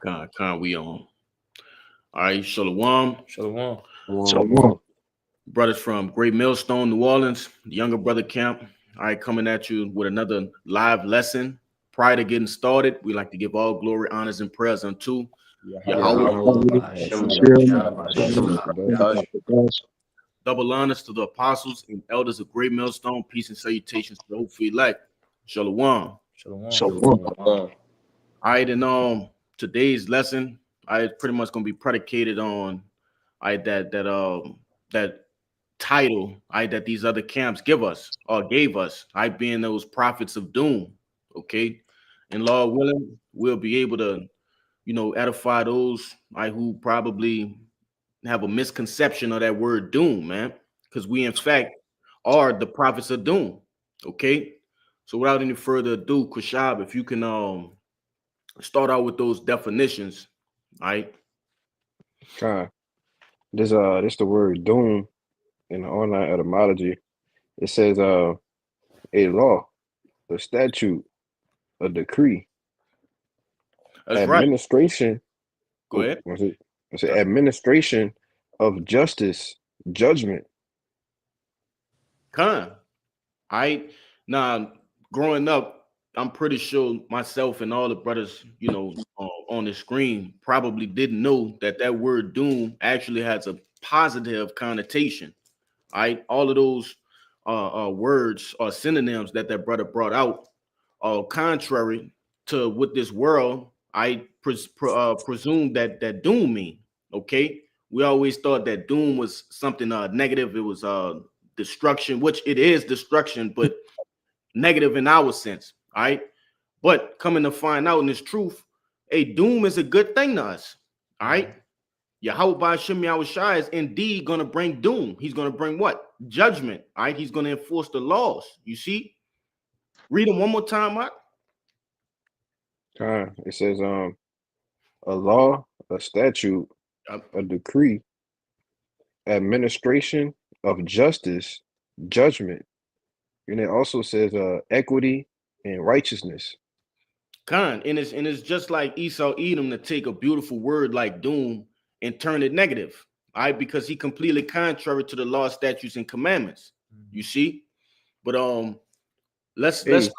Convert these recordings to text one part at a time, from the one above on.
We on. All right, Shalom. Shalom. Shalom. Brothers from Great Millstone, New Orleans, the younger brother camp. All right, coming at you with another live lesson. Prior to getting started, we like to give all glory, honors, and prayers unto Yahweh. Double honors to the apostles and elders of Great Millstone. Peace and salutations to the hopefully elect. Shalom. Shalom. All right, and today's lesson, I pretty much gonna be predicated on that title that these other camps give us or gave us, being those prophets of doom. Okay, and Lord willing, we'll be able to, edify those who probably have a misconception of that word doom, man, because we in fact are the prophets of doom. Okay, so without any further ado, Kushab, if you can start out with those definitions, all right? This the word doom in the online etymology. It says a law, a statute, a decree, That's administration. Right. Go ahead. It's administration of justice, judgment. Now, growing up, I'm pretty sure myself and all the brothers, on the screen probably didn't know that word doom actually has a positive connotation. All right, all of those words or synonyms that brother brought out are contrary to what this world presume that doom mean. Okay, we always thought that doom was something negative. It was destruction, which it is destruction, but negative in our sense. All right, but coming to find out in this truth, a doom is a good thing to us. All right. Yahweh Ba'ashem Yahushua is indeed going to bring doom. He's going to bring what? Judgment. All right. He's going to enforce the laws. You see? Read them one more time, Mark. It says a law, a statute, a decree, administration of justice, judgment. And it also says equity and righteousness. And it's just like Esau Edom to take a beautiful word like doom and turn it negative, all right, because he completely contrary to the law, statutes, and commandments. You see, but let's start.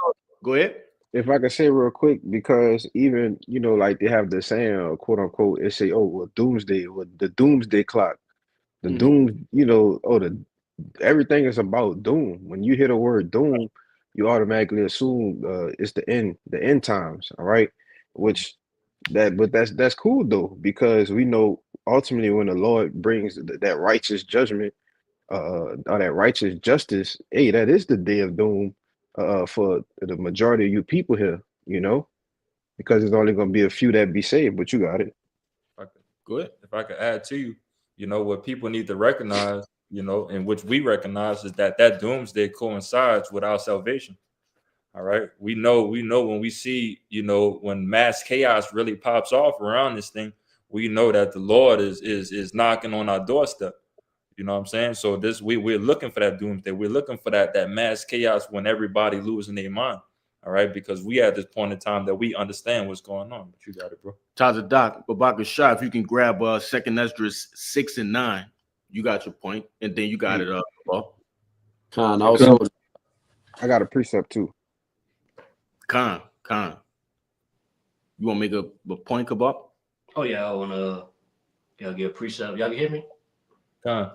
Go ahead. If I can say real quick, because even like they have the saying, quote unquote, it say, oh, well, doomsday, the doomsday clock, the doom, everything is about doom. When you hear the word doom, you automatically assume it's the end times, all right? But that's cool though, because we know ultimately when the Lord brings that righteous judgment, or that righteous justice, hey, that is the day of doom for the majority of you people here, because there's only going to be a few that be saved. But you got it. Good. If I could add to you, what people need to recognize, and which we recognize, is that doomsday coincides with our salvation. All right. We know when we see, when mass chaos really pops off around this thing, we know that the Lord is knocking on our doorstep. You know what I'm saying? So we're looking for that doomsday. We're looking for that mass chaos when everybody losing their mind. All right, because we at this point in time that we understand what's going on. But you got it, bro. Tazadak, Babaka Shah, if you can grab 2nd Esdras 6 and 9, you got your point, and then you got it up. Also, I got a precept too. Khan. You want to make a point, Kabak? Oh yeah, I want to give a precept. Y'all can hear me? Khan,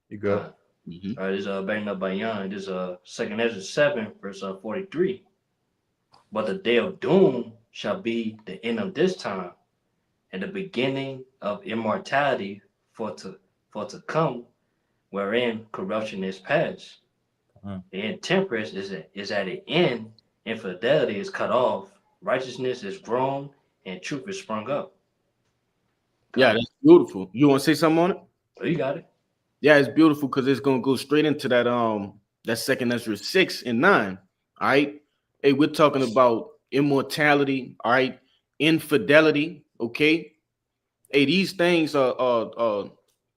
you go. All right, this is banged up by Young. This is 2nd Ezra 7, verse 43. But the day of doom shall be the end of this time, and the beginning of immortality for to come, wherein corruption is past. The intemperance is at an end, infidelity is cut off, righteousness is grown, and truth is sprung up. Yeah, that's beautiful. You want to say something on it? Oh, you got it. Yeah, it's beautiful because it's gonna go straight into that 2nd Ezra 6 and 9. All right. Hey, we're talking about immortality, all right, infidelity. Okay. Hey, these things are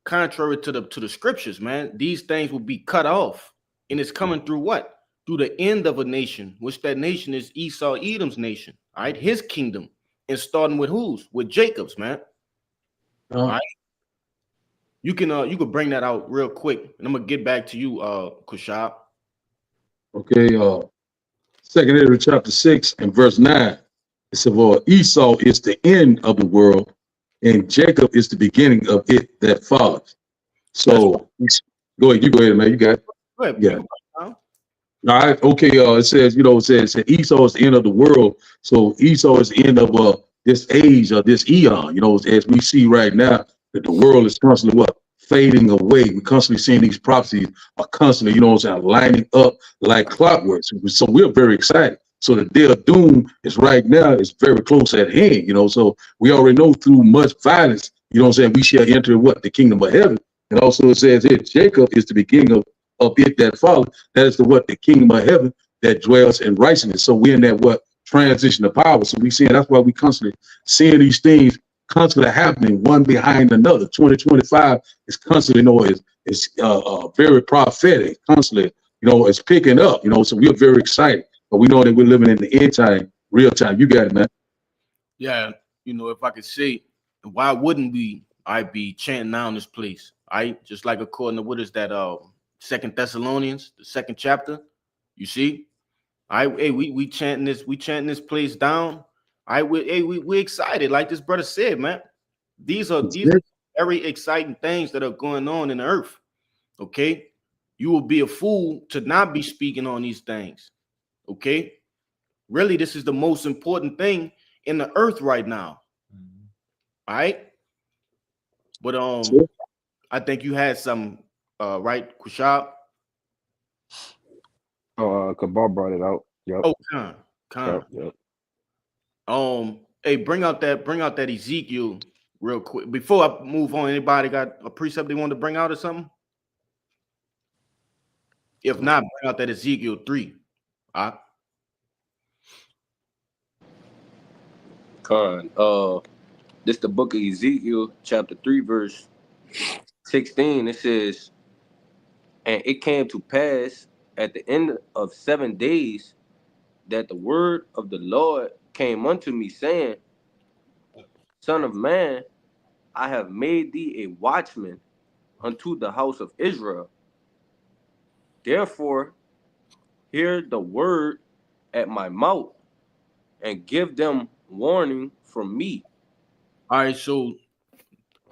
contrary to the scriptures, man. These things will be cut off, and it's coming through what? Through the end of a nation, which that nation is Esau Edom's nation, all right, his kingdom. and starting with whose? With Jacob's, man. All right. You can bring that out real quick, and I'm gonna get back to you, Kushab. Okay, Second Ezra chapter 6 and verse 9. It said, well, Esau is the end of the world, and Jacob is the beginning of it that follows. So go ahead, man. You got it. Go ahead, Yeah. Huh? All right, okay. It says, it says Esau is the end of the world. So Esau is the end of this age or this eon, as we see right now, that the world is constantly what? Fading away. We're constantly seeing these prophecies are constantly, lining up like clockwork. So we're very excited. So the day of doom is right now, is very close at hand, so we already know through much violence, we shall enter what? The kingdom of heaven. And also it says here, Jacob is the beginning of it that follows. That is the kingdom of heaven that dwells in righteousness. So we're in that transition of power. So we seeing, that's why we constantly seeing these things constantly happening one behind another. 2025 is constantly, is very prophetic, constantly, it's picking up, so we're very excited. But we know that we're living in the end time, real time. You got it, man. Yeah, if I could say, why wouldn't I be chanting down this place? Just like according to what is that 2 Thessalonians, the 2nd chapter. You see? Hey, we chanting this place down. We excited, like this brother said, man. These are very exciting things that are going on in the earth. Okay, you will be a fool to not be speaking on these things. Okay, really, this is the most important thing in the earth right now. All right, but I think you had some right, Kushab. Kabar brought it out. Yep. Oh, Khan. Yep. Hey, bring out that Ezekiel real quick before I move on. Anybody got a precept they want to bring out or something? If not, bring out that Ezekiel 3. Con, this the book of Ezekiel, chapter 3, verse 16. It says, and it came to pass at the end of 7 days that the word of the Lord came unto me, saying, Son of man, I have made thee a watchman unto the house of Israel. Therefore, hear the word at my mouth, and give them warning from me. All right, so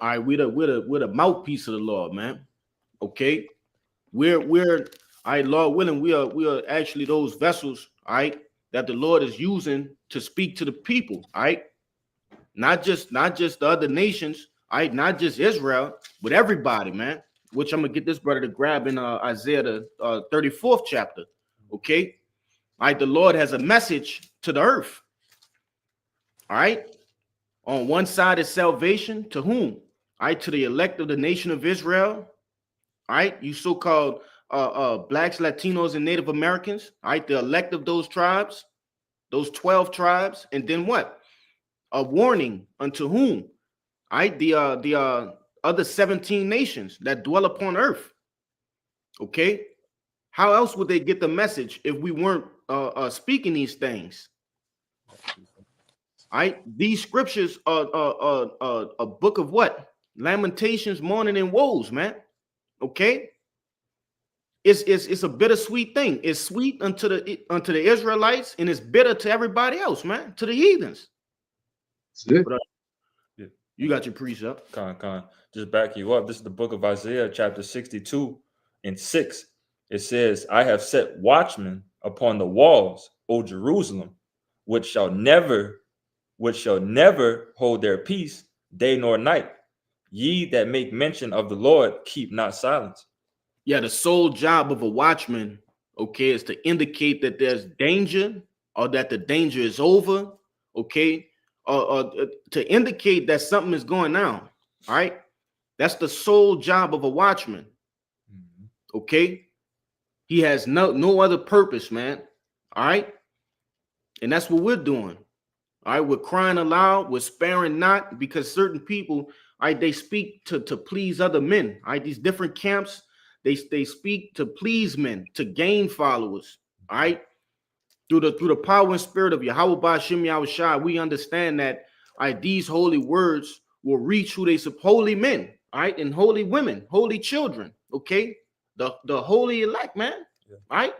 we're the mouthpiece of the Lord, man. Okay, we're all right, Lord willing, we are actually those vessels, all right, that the Lord is using to speak to the people, all right, not just the other nations, all right, not just Israel, but everybody, man. Which I'm gonna get this brother to grab in Isaiah the 34th chapter. Okay, all right, the Lord has a message to the earth. All right, on one side is salvation to whom? All right, to the elect of the nation of Israel. All right, you so-called blacks, Latinos, and Native Americans. All right, the elect of those tribes, those 12 tribes, and then what? A warning unto whom? All right, the other 17 nations that dwell upon earth. Okay, how else would they get the message if we weren't speaking these things? All right, these scriptures are a book of what? Lamentations, mourning, and woes, man. Okay, it's a bittersweet thing. It's sweet unto the Israelites, and it's bitter to everybody else, man, to the heathens. But, you got your precept. Con. Just back you up. This is the book of Isaiah, chapter 62 and 6. It says, I have set watchmen upon the walls, O Jerusalem, which shall never hold their peace, day nor night. Ye that make mention of the Lord, keep not silence. Yeah, the sole job of a watchman, okay, is to indicate that there's danger or that the danger is over, okay, or to indicate that something is going on. All right, that's the sole job of a watchman. Okay, he has no other purpose, man. All right, and that's what we're doing. All right, we're crying aloud, we're sparing not, because certain people, all right, they speak to please other men. All right, these different camps, they speak to please men, to gain followers. All right, through the power and spirit of Yahweh Ba'Shem Yahushua, we understand that these holy words will reach who they holy men, all right, and holy women, holy children, okay, the holy elect, man. Yeah. All right,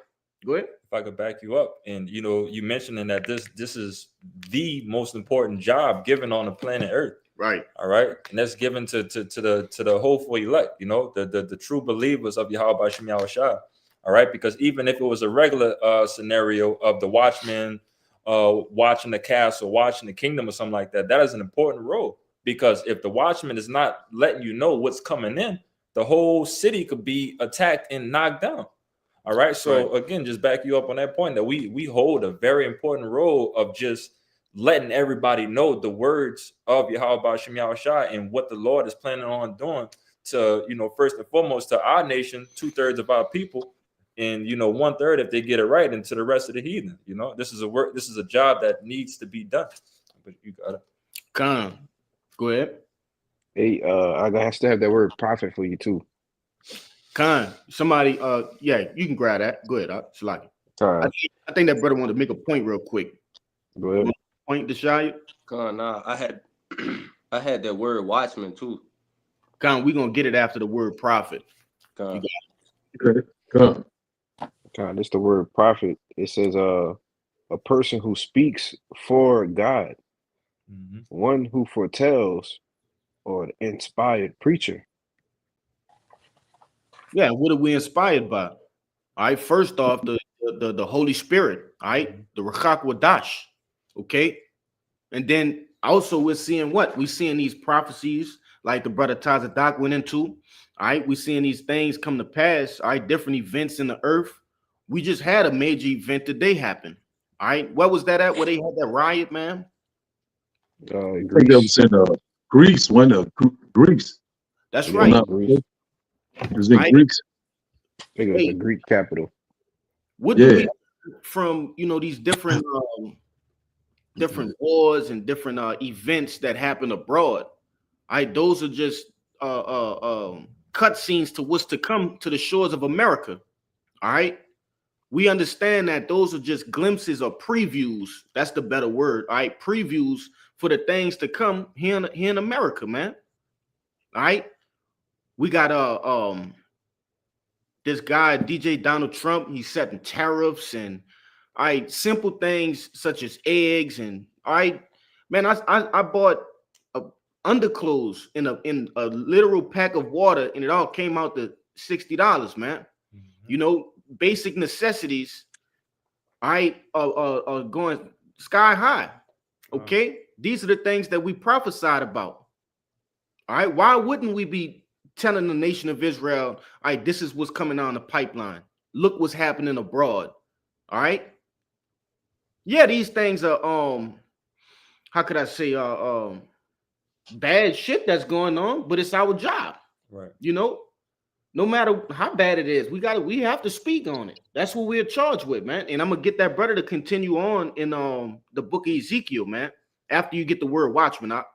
go ahead. If I could back you up, and you mentioning that this is the most important job given on the planet Earth, Right. all right, and that's given to the hopeful elect, the true believers of Yahweh Ba'Shem Yahushua, all right, because even if it was a regular scenario of the watchman watching the castle, watching the kingdom, or something like that, that is an important role, because if the watchman is not letting you know what's coming in, the whole city could be attacked and knocked down. All right. So again, just back you up on that point that we hold a very important role of just letting everybody know the words of Yahweh Ba'Shem Yahushua and what the Lord is planning on doing to, first and foremost to our nation, 2/3 of our people, and 1/3 if they get it right, and to the rest of the heathen. This is a job that needs to be done. But you got it. Con, go ahead. Hey, I have to have that word prophet for you too. Con, somebody, yeah, you can grab that. Go ahead, Shalaki. I think that brother wanted to make a point real quick. Go ahead. Point, Deshaya? Nah, I had that word watchman too. Con, we're gonna get it after the word prophet. Con. Come. This the word prophet. It says a person who speaks for God, one who foretells, or an inspired preacher. Yeah, what are we inspired by? All right, first off, the Holy Spirit, all right, the Ruach Wadash, okay, and then also we're seeing what? We're seeing these prophecies like the brother Tazadak went into, all right, we're seeing these things come to pass, all right, different events in the earth. We just had a major event today happen, all right, what was that at? Where they had that riot, man? I think that was in Greece, Greece. That's Yeah, right. Greece. It was in Greece. I think it was the Greek capital. What do we from these different different wars and different events that happen abroad? Those are just cut scenes to what's to come to the shores of America. All right, we understand that those are just glimpses or previews. That's the better word. All right, previews for the things to come here in America, man. All right, we got this guy, DJ Donald Trump, he's setting tariffs and simple things such as eggs. And I bought underclothes in a literal pack of water, and it all came out to $60, man. Basic necessities, are going sky high. Okay, these are the things that we prophesied about. All right, why wouldn't we be telling the nation of Israel, all right, this is what's coming down the pipeline. Look what's happening abroad. All right. Yeah, these things are how could I say bad shit that's going on, but it's our job. Right. No matter how bad it is, we have to speak on it. That's what we're charged with, man. And I'm gonna get that brother to continue on in the book of Ezekiel, man, after you get the word watchman out.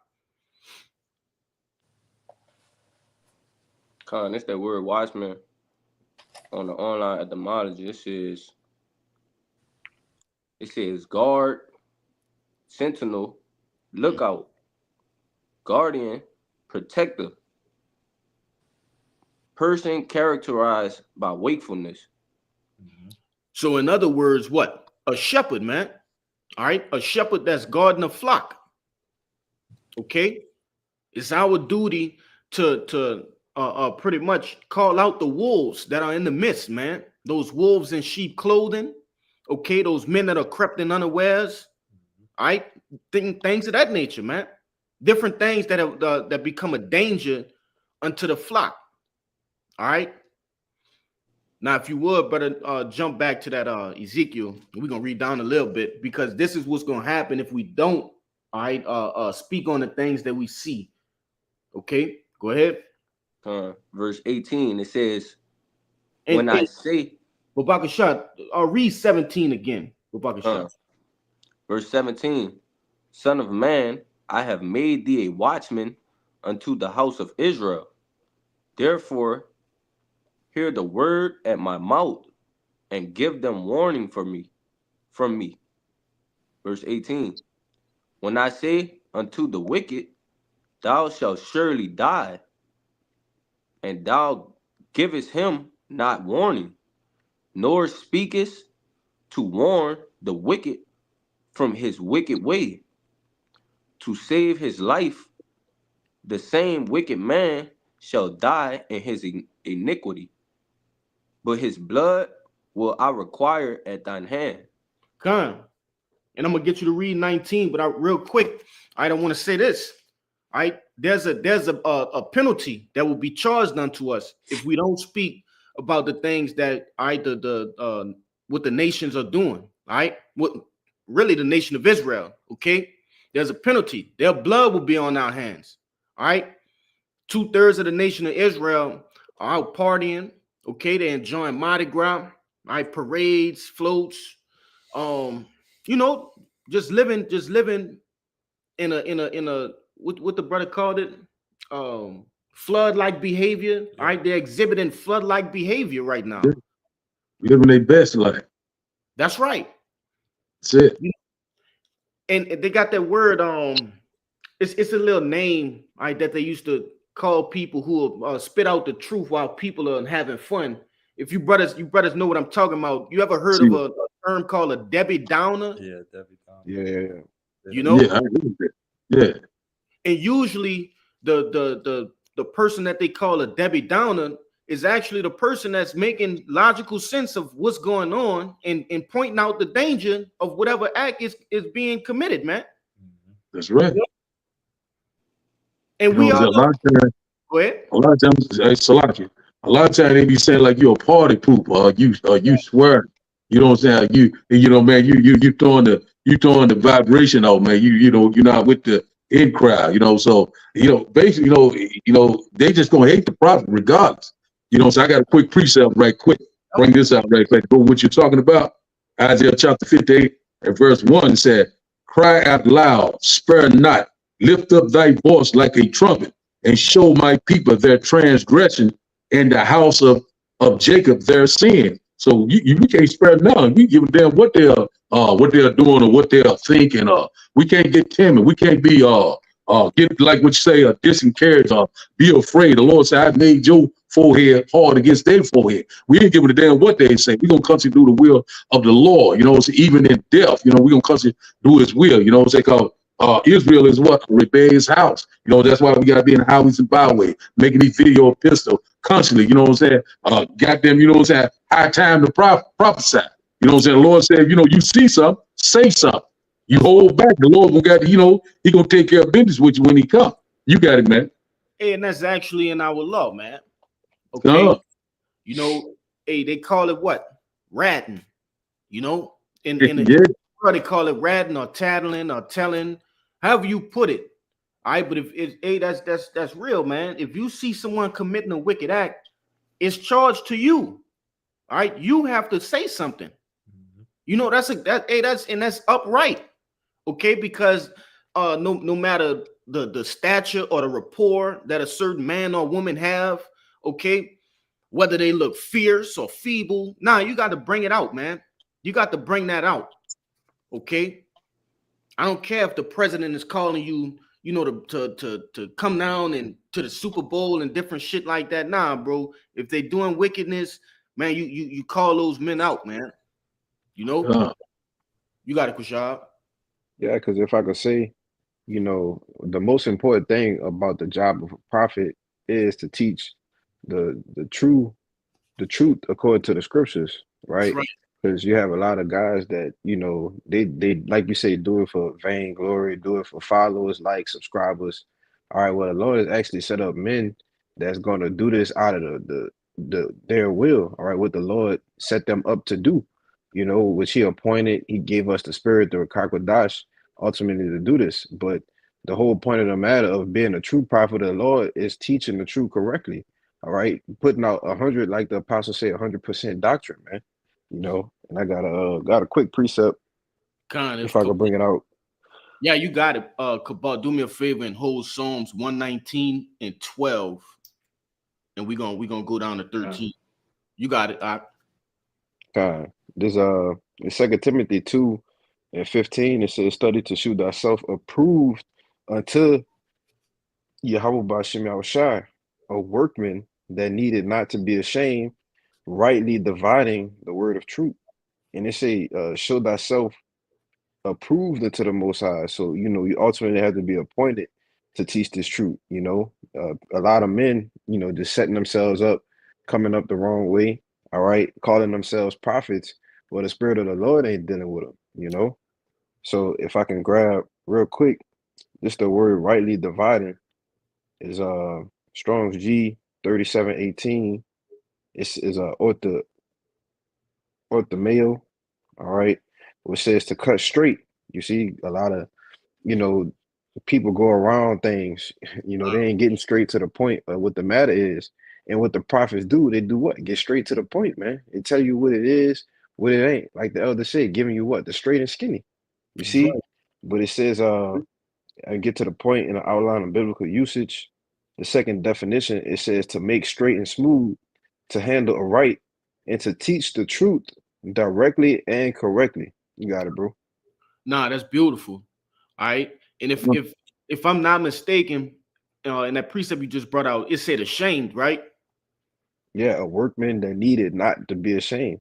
It's that word watchman on the online etymology. It says guard, sentinel, lookout, guardian, protector, person characterized by wakefulness. So in other words, what? A shepherd, man. All right, a shepherd that's guarding a flock. Okay, it's our duty to pretty much call out the wolves that are in the midst, man. Those wolves in sheep clothing, okay, those men that are crept in unawares, all right, things of that nature, man. Different things that have that become a danger unto the flock. All right. Now, if you would, brother, jump back to that Ezekiel. We're gonna read down a little bit, because this is what's gonna happen if we don't, all right, speak on the things that we see. Okay, go ahead. Verse 18, it says, I say, Babakashat, read 17 again. Babakashat. Verse 17, Son of man, I have made thee a watchman unto the house of Israel. Therefore, hear the word at my mouth and give them warning for me. from me. Verse 18. When I say unto the wicked, thou shalt surely die, and thou givest him not warning, nor speakest to warn the wicked from his wicked way, to save his life, the same wicked man shall die in his iniquity, but his blood will I require at thine hand. Con. And I'm gonna get you to read 19, but real quick, I don't want to say this. All right, there's a penalty that will be charged unto us if we don't speak about the things that what the nations are doing. All right, what really the nation of Israel. Okay, there's a penalty. Their blood will be on our hands. All right, 2/3 of the nation of Israel are out partying. Okay, they're enjoying Mardi Gras. All right, parades, floats. You know, just living in a what the brother called it, flood-like behavior. All right, they're exhibiting flood-like behavior right now. Living their best life. That's right. That's it. And they got that word. It's a little name, all right, that they used to call people who spit out the truth while people are having fun. If you brothers know what I'm talking about. You ever heard of a term called a Debbie Downer? Yeah, Debbie Downer. Yeah. You know? Yeah, I agree with that. Yeah. And usually the person that they call a Debbie Downer is actually the person that's making logical sense of what's going on and pointing out the danger of whatever act is being committed, man. That's right. And You we know, all a lot of times, go ahead. a lot of times, Salaki, a lot of times they be saying like you a party pooper, or you swear. You know what I'm saying? You know, man, you throwing the vibration out, man. You know, you're not with the in crowd, you know. So, you know, basically, you know, they just gonna hate the prophet regardless. You know, so I got a quick precept right quick. Bring this out right quick. Go what you're talking about. Isaiah chapter 58 and verse 1 said, cry out loud, spare not, lift up thy voice like a trumpet, and show my people their transgression, and the house of Jacob their sin. So we can't spare none. We give a damn what they're doing or what they're thinking. We can't get timid. We can't be get like what you say, disencouraged or be afraid. The Lord said, I made your forehead hard against their forehead. We ain't giving a damn what they say. We're gonna constantly do the will of the Lord. You know, so even in death, you know, we're gonna constantly do his will. You know what I'm saying? Israel is what? A rebellious house. You know, that's why we gotta be in the highways and byways, making these video pistol constantly, you know what I'm saying? Goddamn, you know what I'm saying? High time to prophesy. You know what I'm saying? The Lord said, you know, you see something, say something. You hold back. The Lord will got, you know, he gonna take care of business with you when he come. You got it, man. Hey, and that's actually in our law, man. Okay. You know, hey, they call it what? Ratting. You know, in they call it ratting or tattling or telling, however you put it. All right, but if that's real, man. If you see someone committing a wicked act, it's charged to you. All right, you have to say something. You know, that's upright. Okay, because no matter the stature or the rapport that a certain man or woman have, okay, whether they look fierce or feeble, you got to bring it out, man. You got to bring that out. Okay, I don't care if the president is calling you, you know, to come down and to the Super Bowl and different shit like that. Nah, bro. If they doing wickedness, man, you call those men out, man. You know, you got it, Kushab. Yeah, because if I could say, you know, the most important thing about the job of a prophet is to teach the truth according to the scriptures, right? Because you have a lot of guys that, you know, they like you say, do it for vainglory, do it for followers, likes, subscribers. All right, well, the Lord has actually set up men that's going to do this out of their will. All right, what the Lord set them up to do, you know, which he appointed. He gave us the spirit, the Kakwadash, ultimately to do this. But the whole point of the matter of being a true prophet of the Lord is teaching the truth correctly. All right, putting out 100, like the apostle said, 100% doctrine, man. You know, and I got a quick precept. If I could bring it out. Yeah, you got it. Kabal, do me a favor and hold Psalms 119 and 12, and we're gonna go down to 13. You got it. This In 2 Timothy 2:15, it says, study to show thyself approved unto Yahweh Ba'Shem Yahushai, a workman that needed not to be ashamed, rightly dividing the word of truth. And it say, show thyself approved unto the Most High. So, you ultimately have to be appointed to teach this truth. A lot of men, just setting themselves up, coming up the wrong way, all right, calling themselves prophets, well, the Spirit of the Lord ain't dealing with them. So if I can grab real quick, just the word rightly dividing is Strong's G 3718. It's orthomeo, all right, which says to cut straight. You see a lot of people go around things, they ain't getting straight to the point of what the matter is. And what the prophets do, they do what? Get straight to the point, man. They tell you what it is, what it ain't. Like the elder said, giving you what? The straight and skinny. You That's see? right. But it says, and get to the point in the outline of biblical usage. The second definition, it says to make straight and smooth, to handle aright, and to teach the truth directly and correctly. You got it, bro. Nah, that's beautiful. All right. And if I'm not mistaken, in that precept you just brought out, it said ashamed, right? Yeah, a workman that needed not to be ashamed.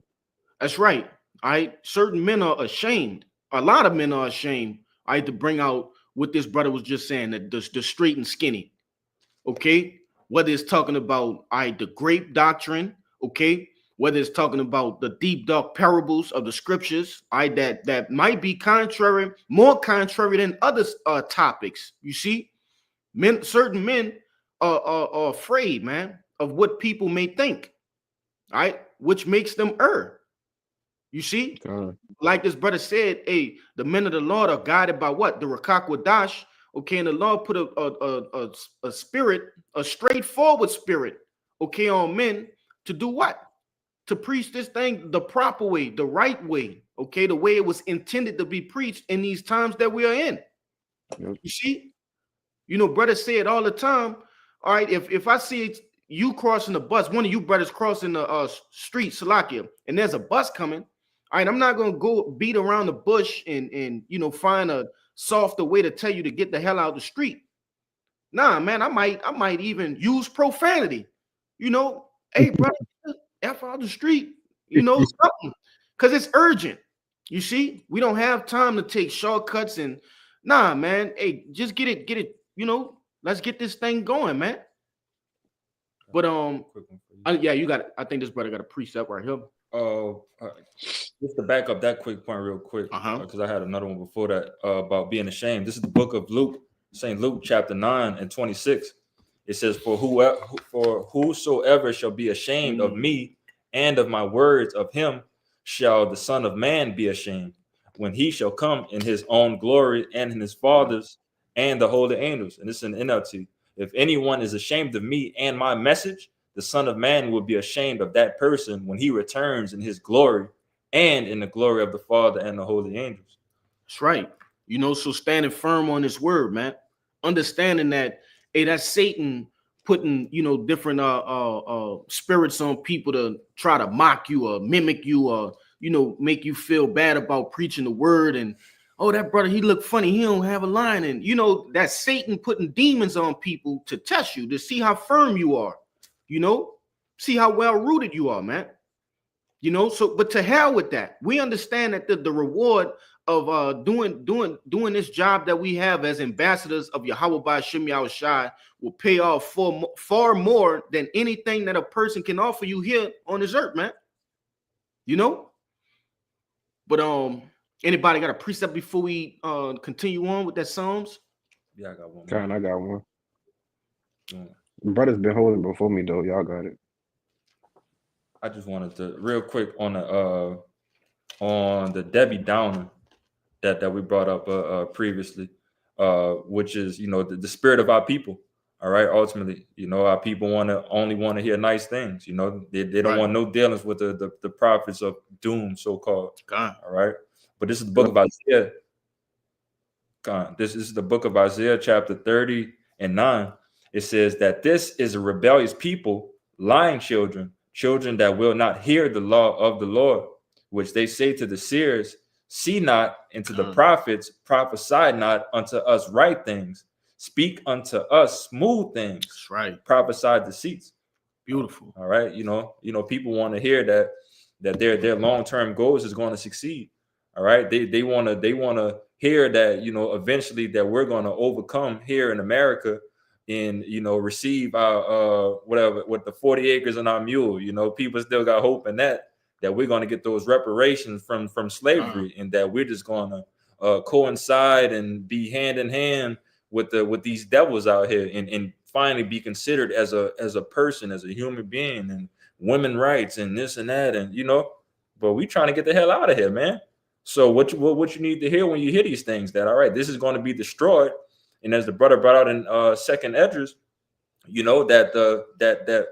That's right. All right. Certain men are ashamed. A lot of men are ashamed. I had to bring out what this brother was just saying, that the straight and skinny. Okay. Whether it's talking about the grape doctrine, okay, whether it's talking about the deep dark parables of the scriptures, that might be more contrary than other topics. You see, certain men are afraid, man, of what people may think, all right, which makes them err. You see, like this brother said, hey, the men of the Lord are guided by what? The Rakak Wadash. Okay, and the Lord put a spirit, a straightforward spirit, okay, on men to do what? To preach this thing the proper way, the right way, okay, the way it was intended to be preached in these times that we are in. Yep. You see, brothers say it all the time. All right, if I see you crossing the bus, one of you brothers crossing the street, Salakia, and there's a bus coming, all right, I'm not gonna go beat around the bush and find a softer way to tell you to get the hell out of the street. Nah, man, I might even use profanity. Hey, brother, F out the street, something, because it's urgent. You see, we don't have time to take shortcuts and nah, man. Hey, just get it. Let's get this thing going, man. But yeah, you got it. I think this brother got a precept right here. Just to back up that quick point real quick, because I had another one before that about being ashamed. This is the book of Luke, St. Luke, chapter 9:26. It says, for whosoever shall be ashamed of me and of my words, of him shall the Son of Man be ashamed, when he shall come in his own glory and in his Father's and the holy angels. And this is an NLT. If anyone is ashamed of me and my message, the Son of Man will be ashamed of that person when he returns in his glory and in the glory of the Father and the holy angels. That's right. So standing firm on his word, man. Understanding that, hey, that's Satan putting, different spirits on people to try to mock you or mimic you or, make you feel bad about preaching the word. And, oh, that brother, he look funny. He don't have a line. And, that's Satan putting demons on people to test you, to see how firm you are. See how well rooted you are, man. So, but to hell with that. We understand that the reward of doing this job that we have as ambassadors of Yahweh Ba'Shem Yahushai will pay off far more than anything that a person can offer you here on this earth, man. But anybody got a precept before we continue on with that Psalms? Yeah, I got one. I got one. Brother's been holding before me though. Y'all got it. I just wanted to real quick on the Debbie Downer that we brought up previously, which is the spirit of our people. All right, ultimately, our people only want to hear nice things. They don't want no dealings with the prophets of doom, so called. All right, but this is the book of Isaiah. This is the book of Isaiah, chapter 30:9. It says that this is a rebellious people, lying children that will not hear the law of the Lord. which they say to the seers, see not, and to the Mm. prophets, prophesy not unto us right things, speak unto us smooth things, That's right. prophesy deceits. Beautiful. All right, people want to hear that their long-term goals is going to succeed. All right, they want to hear that eventually that we're going to overcome here in America and receive our whatever with the 40 acres on our mule. People still got hope in that we're going to get those reparations from slavery, and that we're just going to coincide and be hand in hand with these devils out here and finally be considered as a person, as a human being, and women rights and this and that, and but we trying to get the hell out of here, man. So what you need to hear when you hear these things, that all right, this is going to be destroyed, and as the brother brought out in Second Esdras, that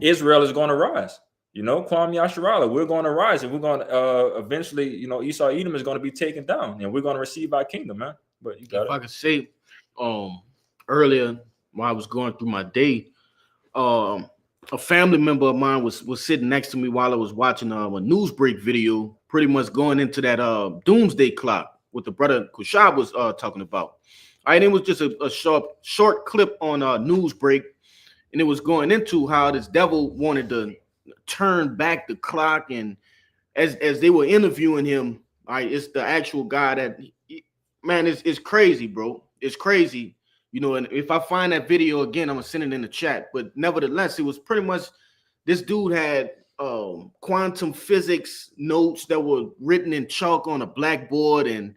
Israel is going to rise. Kwame Yasharala, we're going to rise, and we're going to eventually, Esau Edom is going to be taken down, and we're going to receive our kingdom, man. But you got If I could say, earlier while I was going through my day, a family member of mine was sitting next to me while I was watching a news break video, pretty much going into that doomsday clock, what the brother Kushab was talking about. All right, it was just a short clip on a news break, and it was going into how this devil wanted to turn back the clock, and as they were interviewing him, all right, it's the actual guy that, man, it's crazy, bro. It's crazy. And if I find that video again, I'm gonna send it in the chat. But nevertheless, it was pretty much this dude had quantum physics notes that were written in chalk on a blackboard, and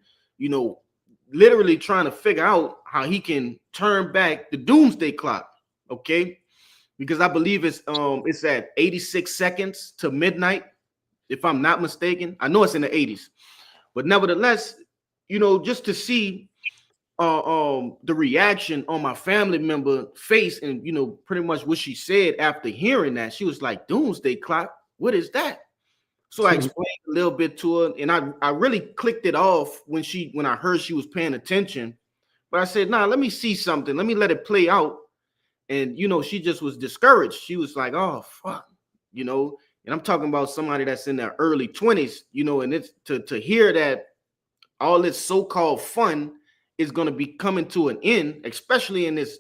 literally trying to figure out how he can turn back the doomsday clock. Okay, because I believe it's at 86 seconds to midnight, if I'm not mistaken. I know it's in the 80s, but nevertheless, just to see the reaction on my family member face, and pretty much what she said after hearing that, she was like, doomsday clock, what is that? So I explained a little bit to her, and I really clicked it off when I heard she was paying attention. But I said, nah, let me see something, let me let it play out. And she just was discouraged. She was like, oh fuck, and I'm talking about somebody that's in their early 20s, and it's to hear that all this so-called fun is going to be coming to an end, especially in this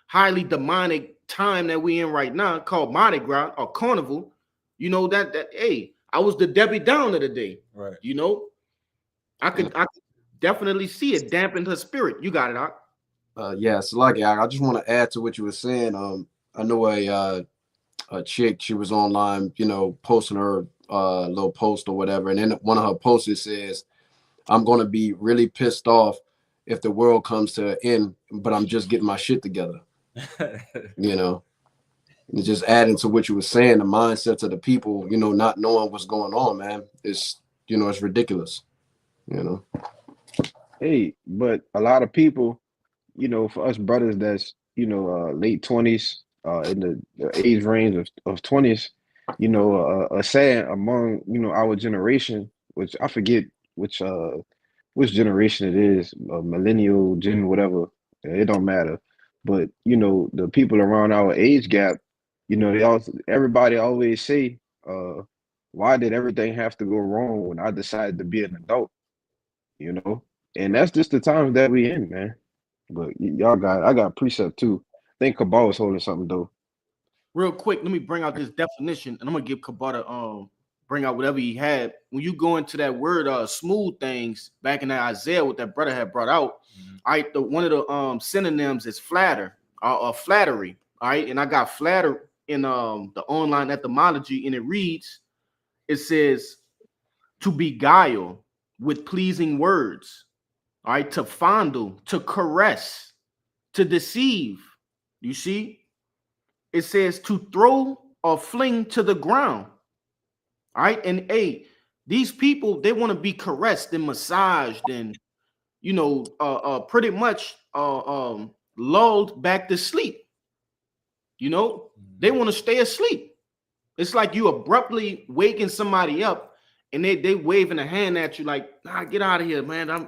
highly demonic time that we in right now, called Mardi Gras or Carnival. That hey, I was the Debbie Downer today. right. I could definitely see it dampened her spirit. You got it, Doc. Yes, like I just want to add to what you were saying. I know a chick, she was online, posting her little post or whatever, and in one of her posts it says, I'm going to be really pissed off if the world comes to an end, but I'm just getting my shit together. And just adding to what you were saying, the mindsets of the people, not knowing what's going on, man, it's ridiculous. Hey, but a lot of people, for us brothers that's, late 20s, in the age range of 20s, a saying among, our generation, which I forget which generation it is, millennial, gen, whatever, it don't matter. But, the people around our age gap, everybody always say, why did everything have to go wrong when I decided to be an adult? And that's just the times that we in, man. But I got precept too. I think Cabal was holding something though. Real quick, let me bring out this definition, and I'm gonna give Kabata bring out whatever he had. When you go into that word smooth things back in that Isaiah, what that brother had brought out, all right, one of the synonyms is flatter or flattery. All right, and I got flatter in the online etymology, and it says to beguile with pleasing words. All right, to fondle, to caress, to deceive. You see, it says to throw or fling to the ground. All right, and hey, these people, they want to be caressed and massaged and pretty much lulled back to sleep. They want to stay asleep. It's like you abruptly waking somebody up and they waving a hand at you like, nah, get out of here, man. I'm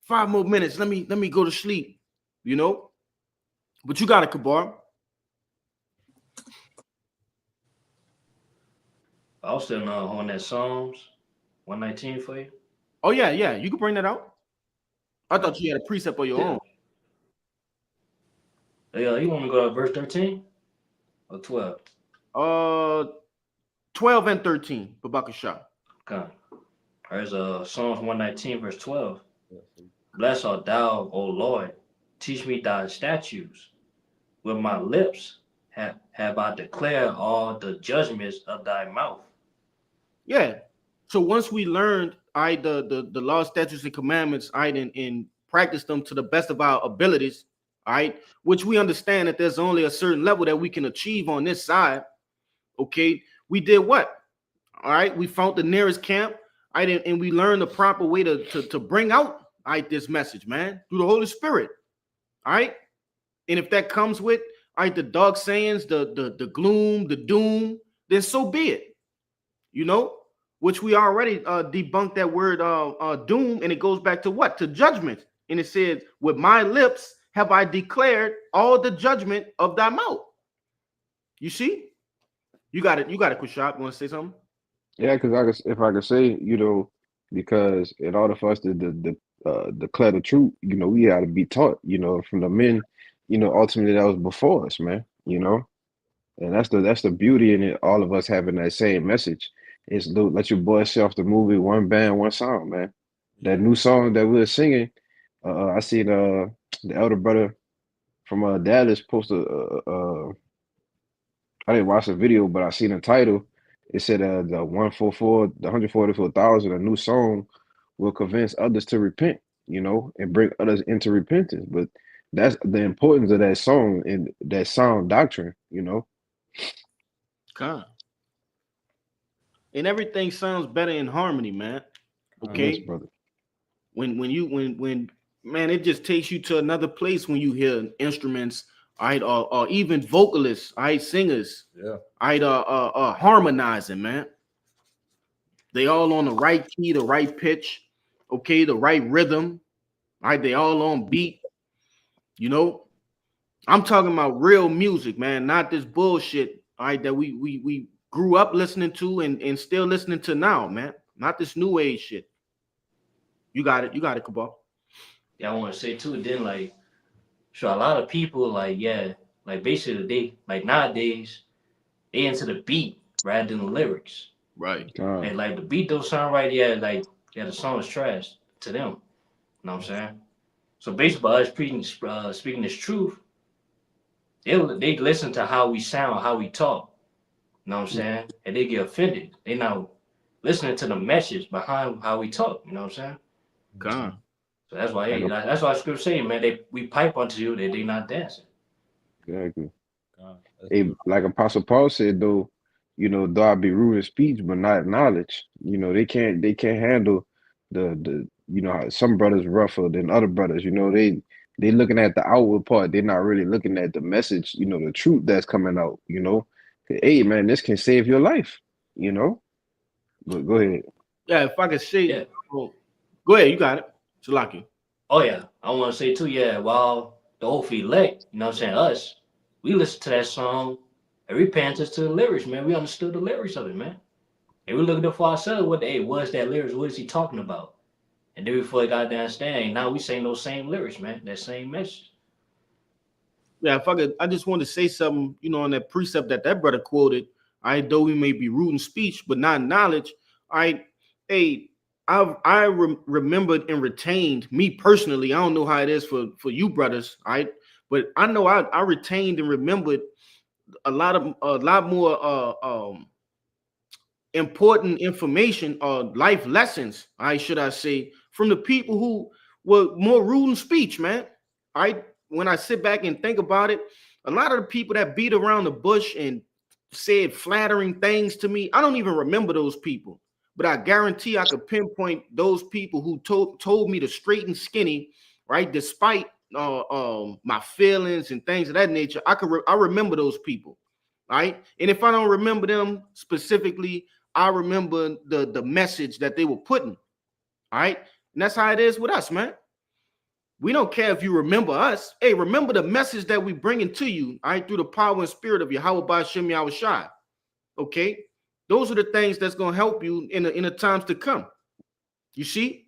5 more minutes. Let me go to sleep. But you got it, Kabar. I was still on that Psalms 119 for you. Oh yeah, you can bring that out. I thought you had a precept of your Yeah. own. Yeah, you want me to go to verse 13 or 12? 12 and 13, Babakasha. Okay. There's Psalms 119, verse 12. Blessed art thou, O Lord. Teach me thy statutes. With my lips have I declared all the judgments of thy mouth. Yeah. So once we learned the law, statutes, and commandments, and practice them to the best of our abilities, all right, which we understand that there's only a certain level that we can achieve on this side. Okay, we did what? All right, we found the nearest camp, and we learned the proper way to bring out this message, man, through the Holy Spirit. All right. And if that comes with the dark sayings, the gloom, the doom, then so be it. You know, which we already debunked that word doom, and it goes back to what? To judgment. And it says, with my lips have I declared all the judgment of thy mouth. You see? You got it, Kushab. You want to say something? Yeah, because if I could say, because in order for us to declare the truth, we got to be taught, from the men, ultimately that was before us, man, and that's the beauty in it. All of us having that same message is let your boy say off the movie, one band, one song, man. That new song that we were singing, I seen the elder brother from Dallas post I didn't watch the video, but I seen the title. It said the 144,000, a new song will convince others to repent, and bring others into repentance. But that's the importance of that song and that sound doctrine, Con. And everything sounds better in harmony, man. Okay. Yes, brother. When man, it just takes you to another place when you hear instruments, all right, or even vocalists, all right, singers, Yeah. all right, harmonizing, man. They all on the right key, the right pitch, okay, the right rhythm, all right, they all on beat. I'm talking about real music, man, not this bullshit, all right, that we grew up listening to and still listening to now, man. Not this new age shit. You got it, Cabal. Yeah, I want to say too, then a lot of people basically nowadays they into the beat rather than the lyrics. Right. And the beat don't sound right, the song is trash to them. You know what I'm saying? So basically by us speaking this truth, they listen to how we sound, how we talk. You know what I'm saying? And they get offended. They not listening to the message behind how we talk. You know what I'm saying? God. So that's why that's why scripture saying, man, we pipe unto you that they not dancing. Exactly. Hey, like Apostle Paul said, though, though I be rude in speech, but not knowledge. They can't handle the how some brothers rougher than other brothers. They looking at the outward part. They're not really looking at the message. The truth that's coming out. Hey, man, this can save your life. But go ahead. Yeah, if I could say, Yeah. Go ahead, you got it. Salaki. Oh yeah, I want to say too. Yeah, while the old elect, you know what I'm saying, us, we listen to that song and we pay attention to the lyrics, man. We understood the lyrics of it, man. And we looked up for ourselves what was that lyrics, what is he talking about? And then before we got to understand, now we saying those same lyrics, man, that same message. Yeah, if I could, I just want to say something, on that precept that brother quoted. Though we may be rude in speech, but not in knowledge. I remembered and retained, me personally. I don't know how it is for you brothers, but I know I retained and remembered a lot more important information or life lessons, should I say, from the people who were more rude in speech, man. When I sit back and think about it, a lot of the people that beat around the bush and said flattering things to me, I don't even remember those people. But I guarantee I could pinpoint those people who told me to straight and skinny, right? Despite my feelings and things of that nature, I remember those people, right? And if I don't remember them specifically, I remember the message that they were putting, all right? And that's how it is with us, man. We don't care if you remember us. Hey, remember the message that we bringing to you, all right, through the power and spirit of Yahweh Ba'ashem Yahushai, okay? Those are the things that's gonna help you in the times to come. You see?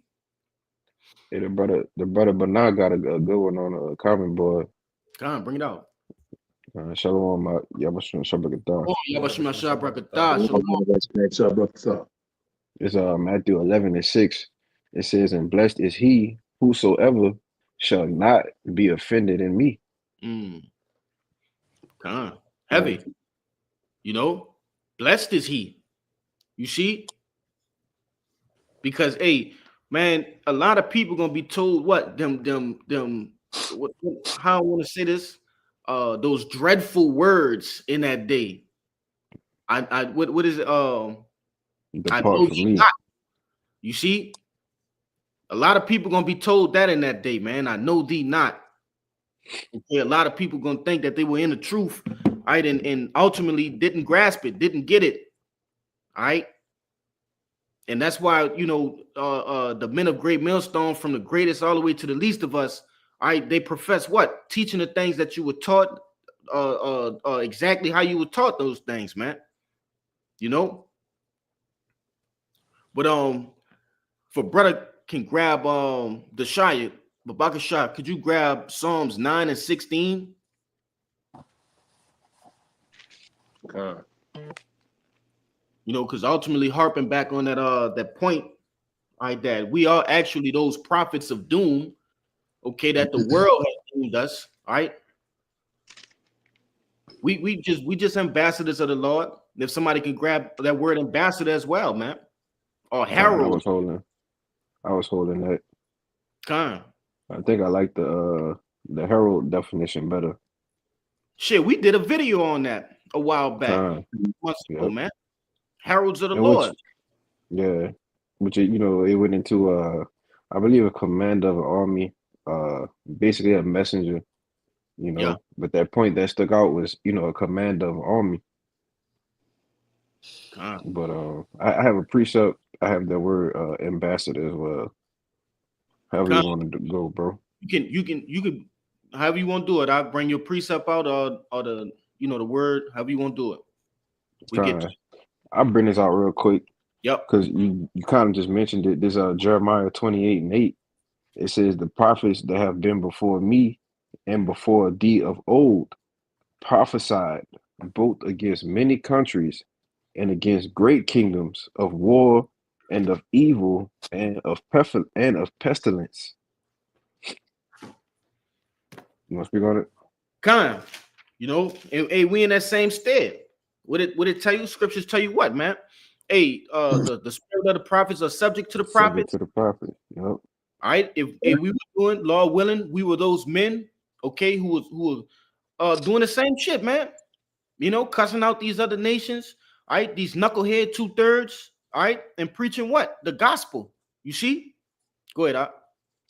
Hey, the brother Bernard got a good one on a comment board. Come on, bring it out. Shalom, Yabashim Shabakatah. Oh, Yabashim Ashah Brakatah, shalom. It's Matthew 11:6. It says, "And blessed is he whosoever shall not be offended in me." Come on. Heavy. You know, blessed is he. You see? Because hey, man, a lot of people gonna be told what how I want to say this, those dreadful words in that day. What is it? I Depart know from ye me. not. You see, a lot of people gonna be told that in that day, man. I know thee not. Okay, a lot of people gonna think that they were in the truth, right, and ultimately didn't grasp it, didn't get it, all right. And that's why, you know, the men of Great Millstone, from the greatest all the way to the least of us, all right, they profess what? Teaching the things that you were taught, exactly how you were taught those things, man. You know. But for brother can grab the Shia, Babaka Shah, could you grab Psalms 9 and 16? You know, because ultimately harping back on that point, right, that we are actually those prophets of doom, okay, that the world has doomed us, all right. We just ambassadors of the Lord. And if somebody can grab that word ambassador as well, man, or I herald. was holding that. Con. I think I like the herald definition better. Shit, we did a video on that a while back, months ago, Yep. man. Heralds of the And Lord. Which you know, it went into I believe a commander of an army, basically a messenger, you know. Yeah. But that point that stuck out was, you know, a commander of an army. Con. But I have a precept. I have the word ambassador as well. However you want to go, bro. You can however you want to do it. I'll bring your precept out or the, you know, the word, however you want to do it. We get to it. I'll bring this out real quick. Yep. Because you kind of just mentioned it. This Jeremiah 28:8. It says, "The prophets that have been before me and before thee of old prophesied both against many countries and against great kingdoms, of war and of evil and of pestilence." You want to speak on it? Con. You know, and we in that same stead. Would it tell you? Scriptures tell you what, man? Hey, the spirit of the prophets are subject to the prophets. Subject to the prophet. Yep. All right. If we were doing, Lord willing, we were those men, okay, who were doing the same shit, man. You know, cussing out these other nations, all right, these knucklehead 2/3, all right, and preaching what? The gospel. You see? Go ahead, Doc.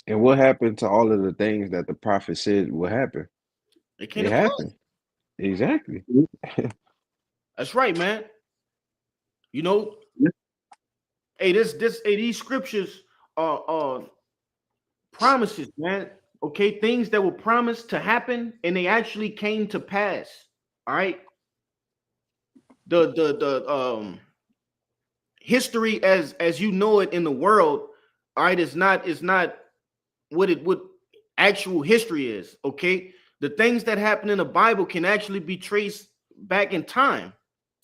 And what happened to all of the things that the prophet said would happen? It came It to pass. happened. Exactly. That's right, man. You know, hey, these scriptures are promises, man. Okay, things that were promised to happen and they actually came to pass. All right. The history as you know it in the world, all right, is not what actual history is. Okay, the things that happen in the Bible can actually be traced back in time.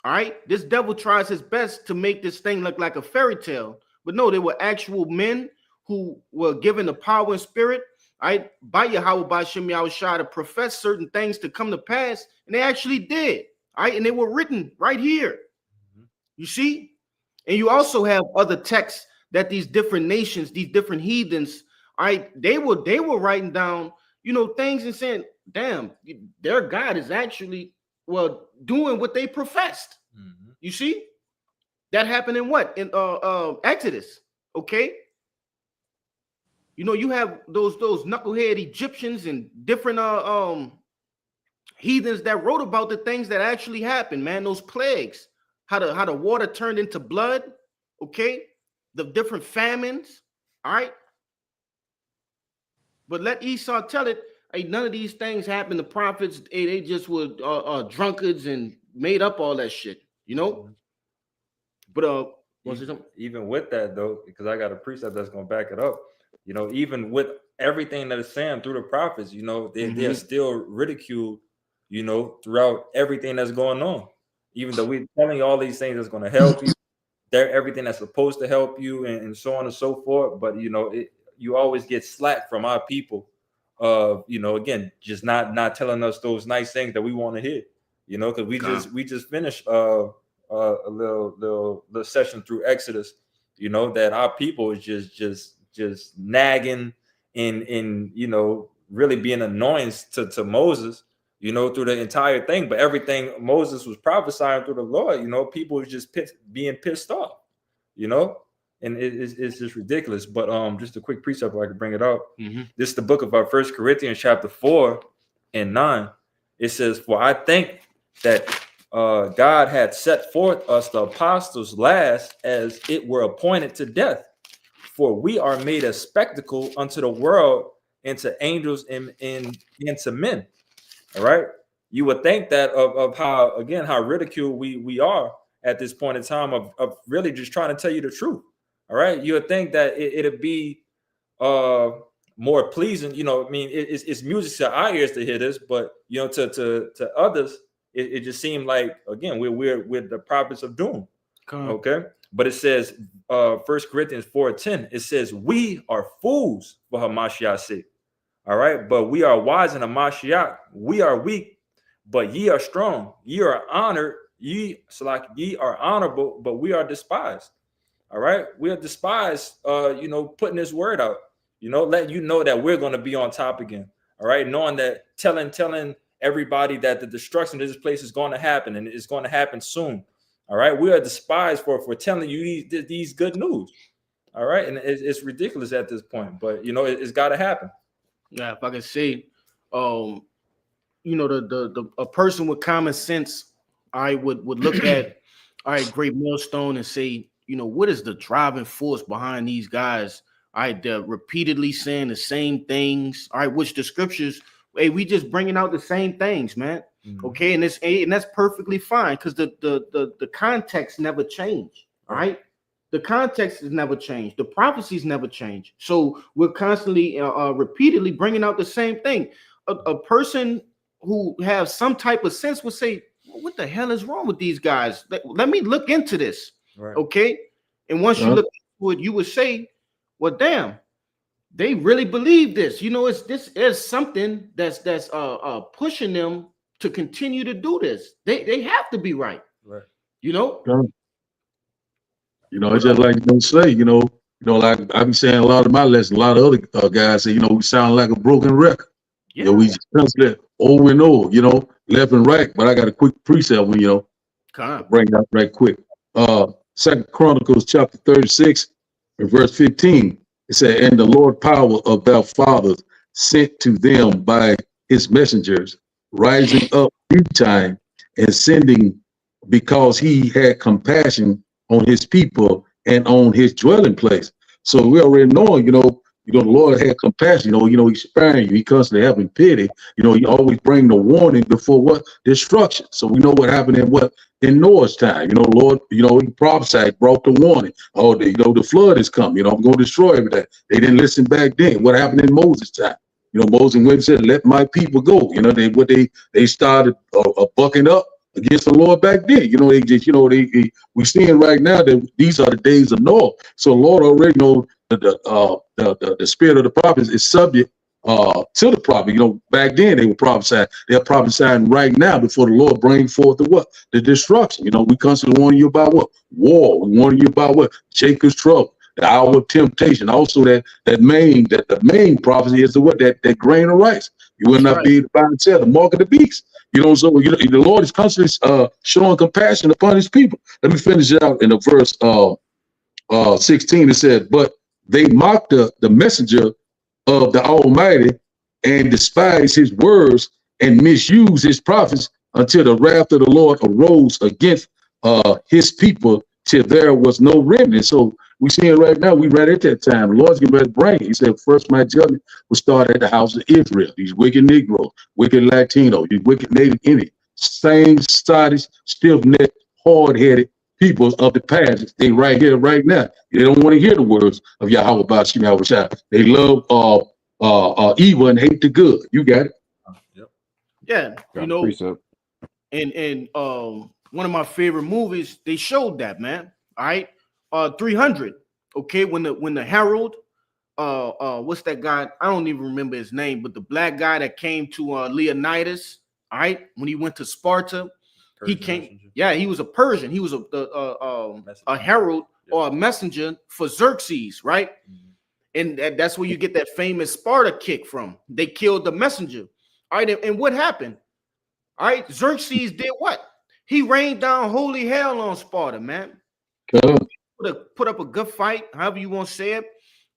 All right, this devil tries his best to make this thing look like a fairy tale, but no, they were actual men who were given the power and spirit, all right, by Yahweh, by Shem Yahushua, to profess certain things to come to pass, and they actually did. All right, and they were written right here. You see? And you also have other texts that these different nations, these different heathens, all right, they were writing down, you know, things and saying, damn, their God is actually, well, doing what they professed. You see? That happened in what? In Exodus, okay? You know, you have those knucklehead Egyptians and different heathens that wrote about the things that actually happened, man. Those plagues, how the water turned into blood, okay? The different famines, all right? But let Esau tell it, hey, none of these things happened. The prophets, hey, they just were drunkards and made up all that shit, you know? But was it something? Even with that though, because I got a precept that's going to back it up. You know, even with everything that is saying through the prophets, you know, they're still ridiculed, you know, throughout everything that's going on. Even though we're telling you all these things that's going to help you, they're everything that's supposed to help you, and so on and so forth. But you know, you always get slack from our people of, you know, again, just not telling us those nice things that we want to hear. You know, because we just finished a little session through Exodus, you know, that our people is just nagging and you know, really being annoyance to Moses, you know, through the entire thing. But everything Moses was prophesying through the Lord, you know, people was just being pissed off, you know, and it's just ridiculous. But just a quick precept, if I could bring it up. This is the book of 1 Corinthians chapter 4 and 9. It says, "For I think that God had set forth us the apostles last, as it were appointed to death. For we are made a spectacle unto the world, and to angels, and to men." All right. You would think that of how, again, how ridiculed we are at this point in time of really just trying to tell you the truth. All right. You would think that it'd be more pleasing. You know, I mean, it's music to our ears to hear this, but you know, to others, it just seemed like, again, we're the prophets of doom. Okay. But it says 1 Corinthians 4:10, it says, "We are fools for Hamashiach's sake." All right. "But we are wise in Hamashiach. We are weak, but ye are strong. Ye are honored. Ye are honorable, but we are despised." All right. We are despised, you know, putting this word out, you know, letting you know that we're going to be on top again. All right. Knowing that, telling everybody that the destruction of this place is going to happen, and it's going to happen soon. All right. We are despised for telling you these good news. All right. And it's ridiculous at this point, but you know, it's got to happen. Yeah, if I can say, you know, a person with common sense, I would look at, all right, Great Millstone, and say, you know, what is the driving force behind these guys? All right, they're repeatedly saying the same things. All right, which the scriptures, hey, we just bringing out the same things, man. Okay, and that's perfectly fine, because the context never changed. All right. The context has never changed. The prophecies never change. So we're constantly, repeatedly bringing out the same thing. A person who has some type of sense would say, what the hell is wrong with these guys? Let me look into this. Right. Okay. And once you look into it, you would say, well, damn, they really believe this. You know, there's something that's pushing them to continue to do this. They have to be right. Right. You know? You know, it's just like you say, you know, like I've been saying a lot of my lessons, a lot of other guys say, you know, we sound like a broken record. Yeah. You know, we just constantly over and over, you know, left and right. But I got a quick precept when, you know, bring it up right quick. 2 Chronicles chapter 36 and verse 15. It said, "And the Lord power of thy fathers sent to them by his messengers, rising up due time and sending, because he had compassion on his people and on his dwelling place." So we already know, you know, the Lord had compassion. You know, he's sparing you. He constantly having pity. You know, he always bring the warning before what? Destruction. So we know what happened in Noah's time. You know, Lord, you know, he prophesied, brought the warning. Oh, you know, the flood is coming. You know, I'm going to destroy everything. They didn't listen back then. What happened in Moses' time? You know, Moses went and said, "Let my people go." You know, they started bucking up against the Lord back then. You know, they just, you know, we seeing right now that these are the days of Noah. So Lord already know that the spirit of the prophets is subject to the prophet. You know, back then they were prophesying. They're prophesying right now before the Lord bring forth the destruction. You know, we constantly warning you about what? War. We warning you about what? Jacob's trouble, the hour of temptation. Also the main prophecy is that grain of rice. You will not be able to buy and sell, the mark of the beast. You know, so you know, the Lord is constantly showing compassion upon his people. Let me finish it out in the verse 16. It said, "But they mocked the messenger of the Almighty and despised his words and misused his prophets until the wrath of the Lord arose against his people till there was no remnant." So we see it right now. We read at that time. The Lord's getting ready to bring it. He said, "First my judgment will start at the house of Israel." These wicked Negroes, wicked Latinos, these wicked Native Indians, same Scottish, stiff-necked, hard-headed people of the past. They right here, right now. They don't want to hear the words of Yahweh Bashim Yahweh Shai. They love evil and hate the good. You got it. Yep. Yeah, Got you a know, precept. and one of my favorite movies, they showed that, man. All right. 300. Okay, when the Herald, what's that guy? I don't even remember his name, but the black guy that came to Leonidas, all right, when he went to Sparta, he Persian came. messenger. Yeah, he was a Persian. He was a Messenger. herald Yeah. or a messenger for Xerxes, right? Mhm. And that's where you get that famous Sparta kick from. They killed the messenger. All right, and what happened? All right, Xerxes did what? He rained down holy hell on Sparta, man. Put up a good fight, however you want to say it.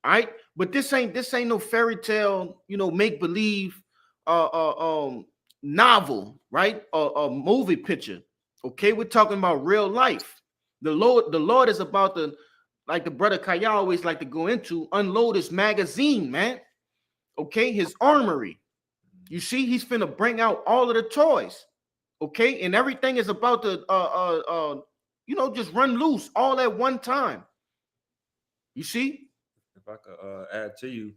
All right, but this ain't no fairy tale, you know, make believe, novel, right? A movie picture. Okay, we're talking about real life. The Lord is about to, like the brother Kaya always like to go into, unload his magazine, man. Okay, his armory. You see, he's finna bring out all of the toys. Okay, and everything is about to you know, just run loose all at one time. You see? If I could add to you,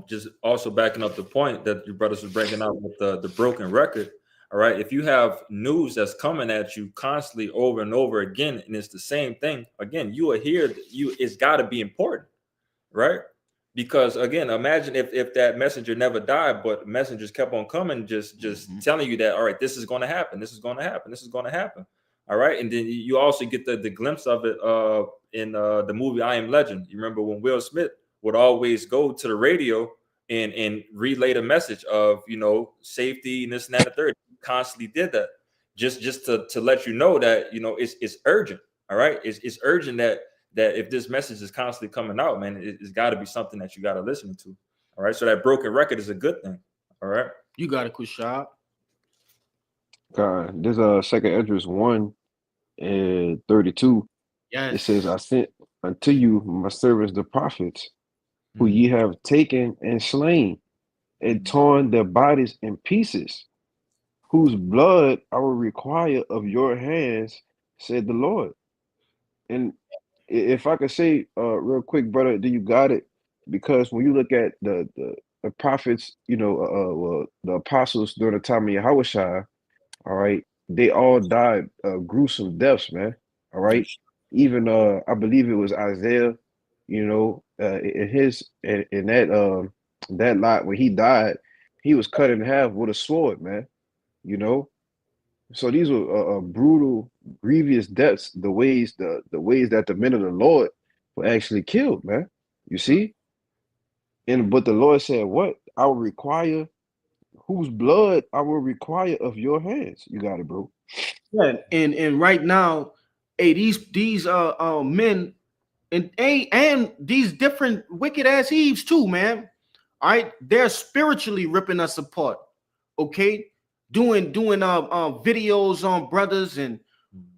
just also backing up the point that your brothers were bringing up with the broken record. All right, if you have news that's coming at you constantly over and over again, and it's the same thing again, you are here. It's got to be important, right? Because again, imagine if that messenger never died, but messengers kept on coming, just telling you that, all right, this is going to happen, this is going to happen, this is going to happen. All right, and then you also get the glimpse of it in the movie I Am Legend. You remember when Will Smith would always go to the radio and relay the message of, you know, safety and this and that and the third. He constantly did that just to let you know that, you know, it's urgent. All right, it's urgent that if this message is constantly coming out, man, it's got to be something that you got to listen to. All right, so that broken record is a good thing. All right, You got it, Kushab. There's Second Esdras 1 and 32. Yes. It says, I sent unto you my servants the prophets, who ye have taken and slain, and torn their bodies in pieces, whose blood I will require of your hands, said the Lord. And if I could say real quick, brother, do you got it? Because when you look at the prophets, you know, well, the apostles during the time of Yahushua, all right, they all died gruesome deaths, man. All right. Even I believe it was Isaiah, you know, in that lot when he died, he was cut in half with a sword, man. You know, so these were brutal, grievous deaths. The ways that the men of the Lord were actually killed, man. You see, but the Lord said, "What I will require, whose blood I will require of your hands." You got it, bro. Yeah, and right now, hey, these men and these different wicked ass Eves too, man. All right, they're spiritually ripping us apart. Okay, doing videos on brothers and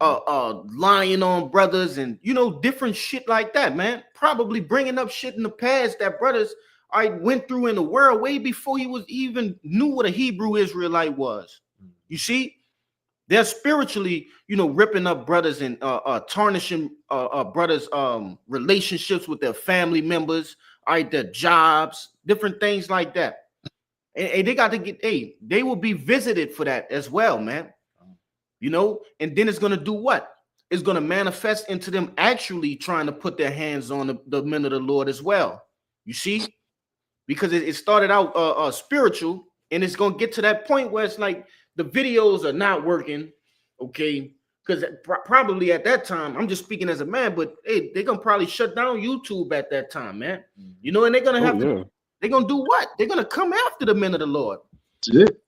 lying on brothers and, you know, different shit like that, man. Probably bringing up shit in the past that brothers I went through in the world way before he was even knew what a Hebrew Israelite was. You see, they're spiritually, you know, ripping up brothers and tarnishing brothers' relationships with their family members, all right, their jobs, different things like that. And they got to get, they will be visited for that as well, man. You know, and then it's going to do what? It's going to manifest into them actually trying to put their hands on the men of the Lord as well. You see? Because it started out spiritual, and it's going to get to that point where it's like the videos are not working, okay? Because probably at that time, I'm just speaking as a man, but hey, they're going to probably shut down YouTube at that time, man. You know, and they're going to have to, they're going to do what? They're going to come after the men of the Lord. That's it.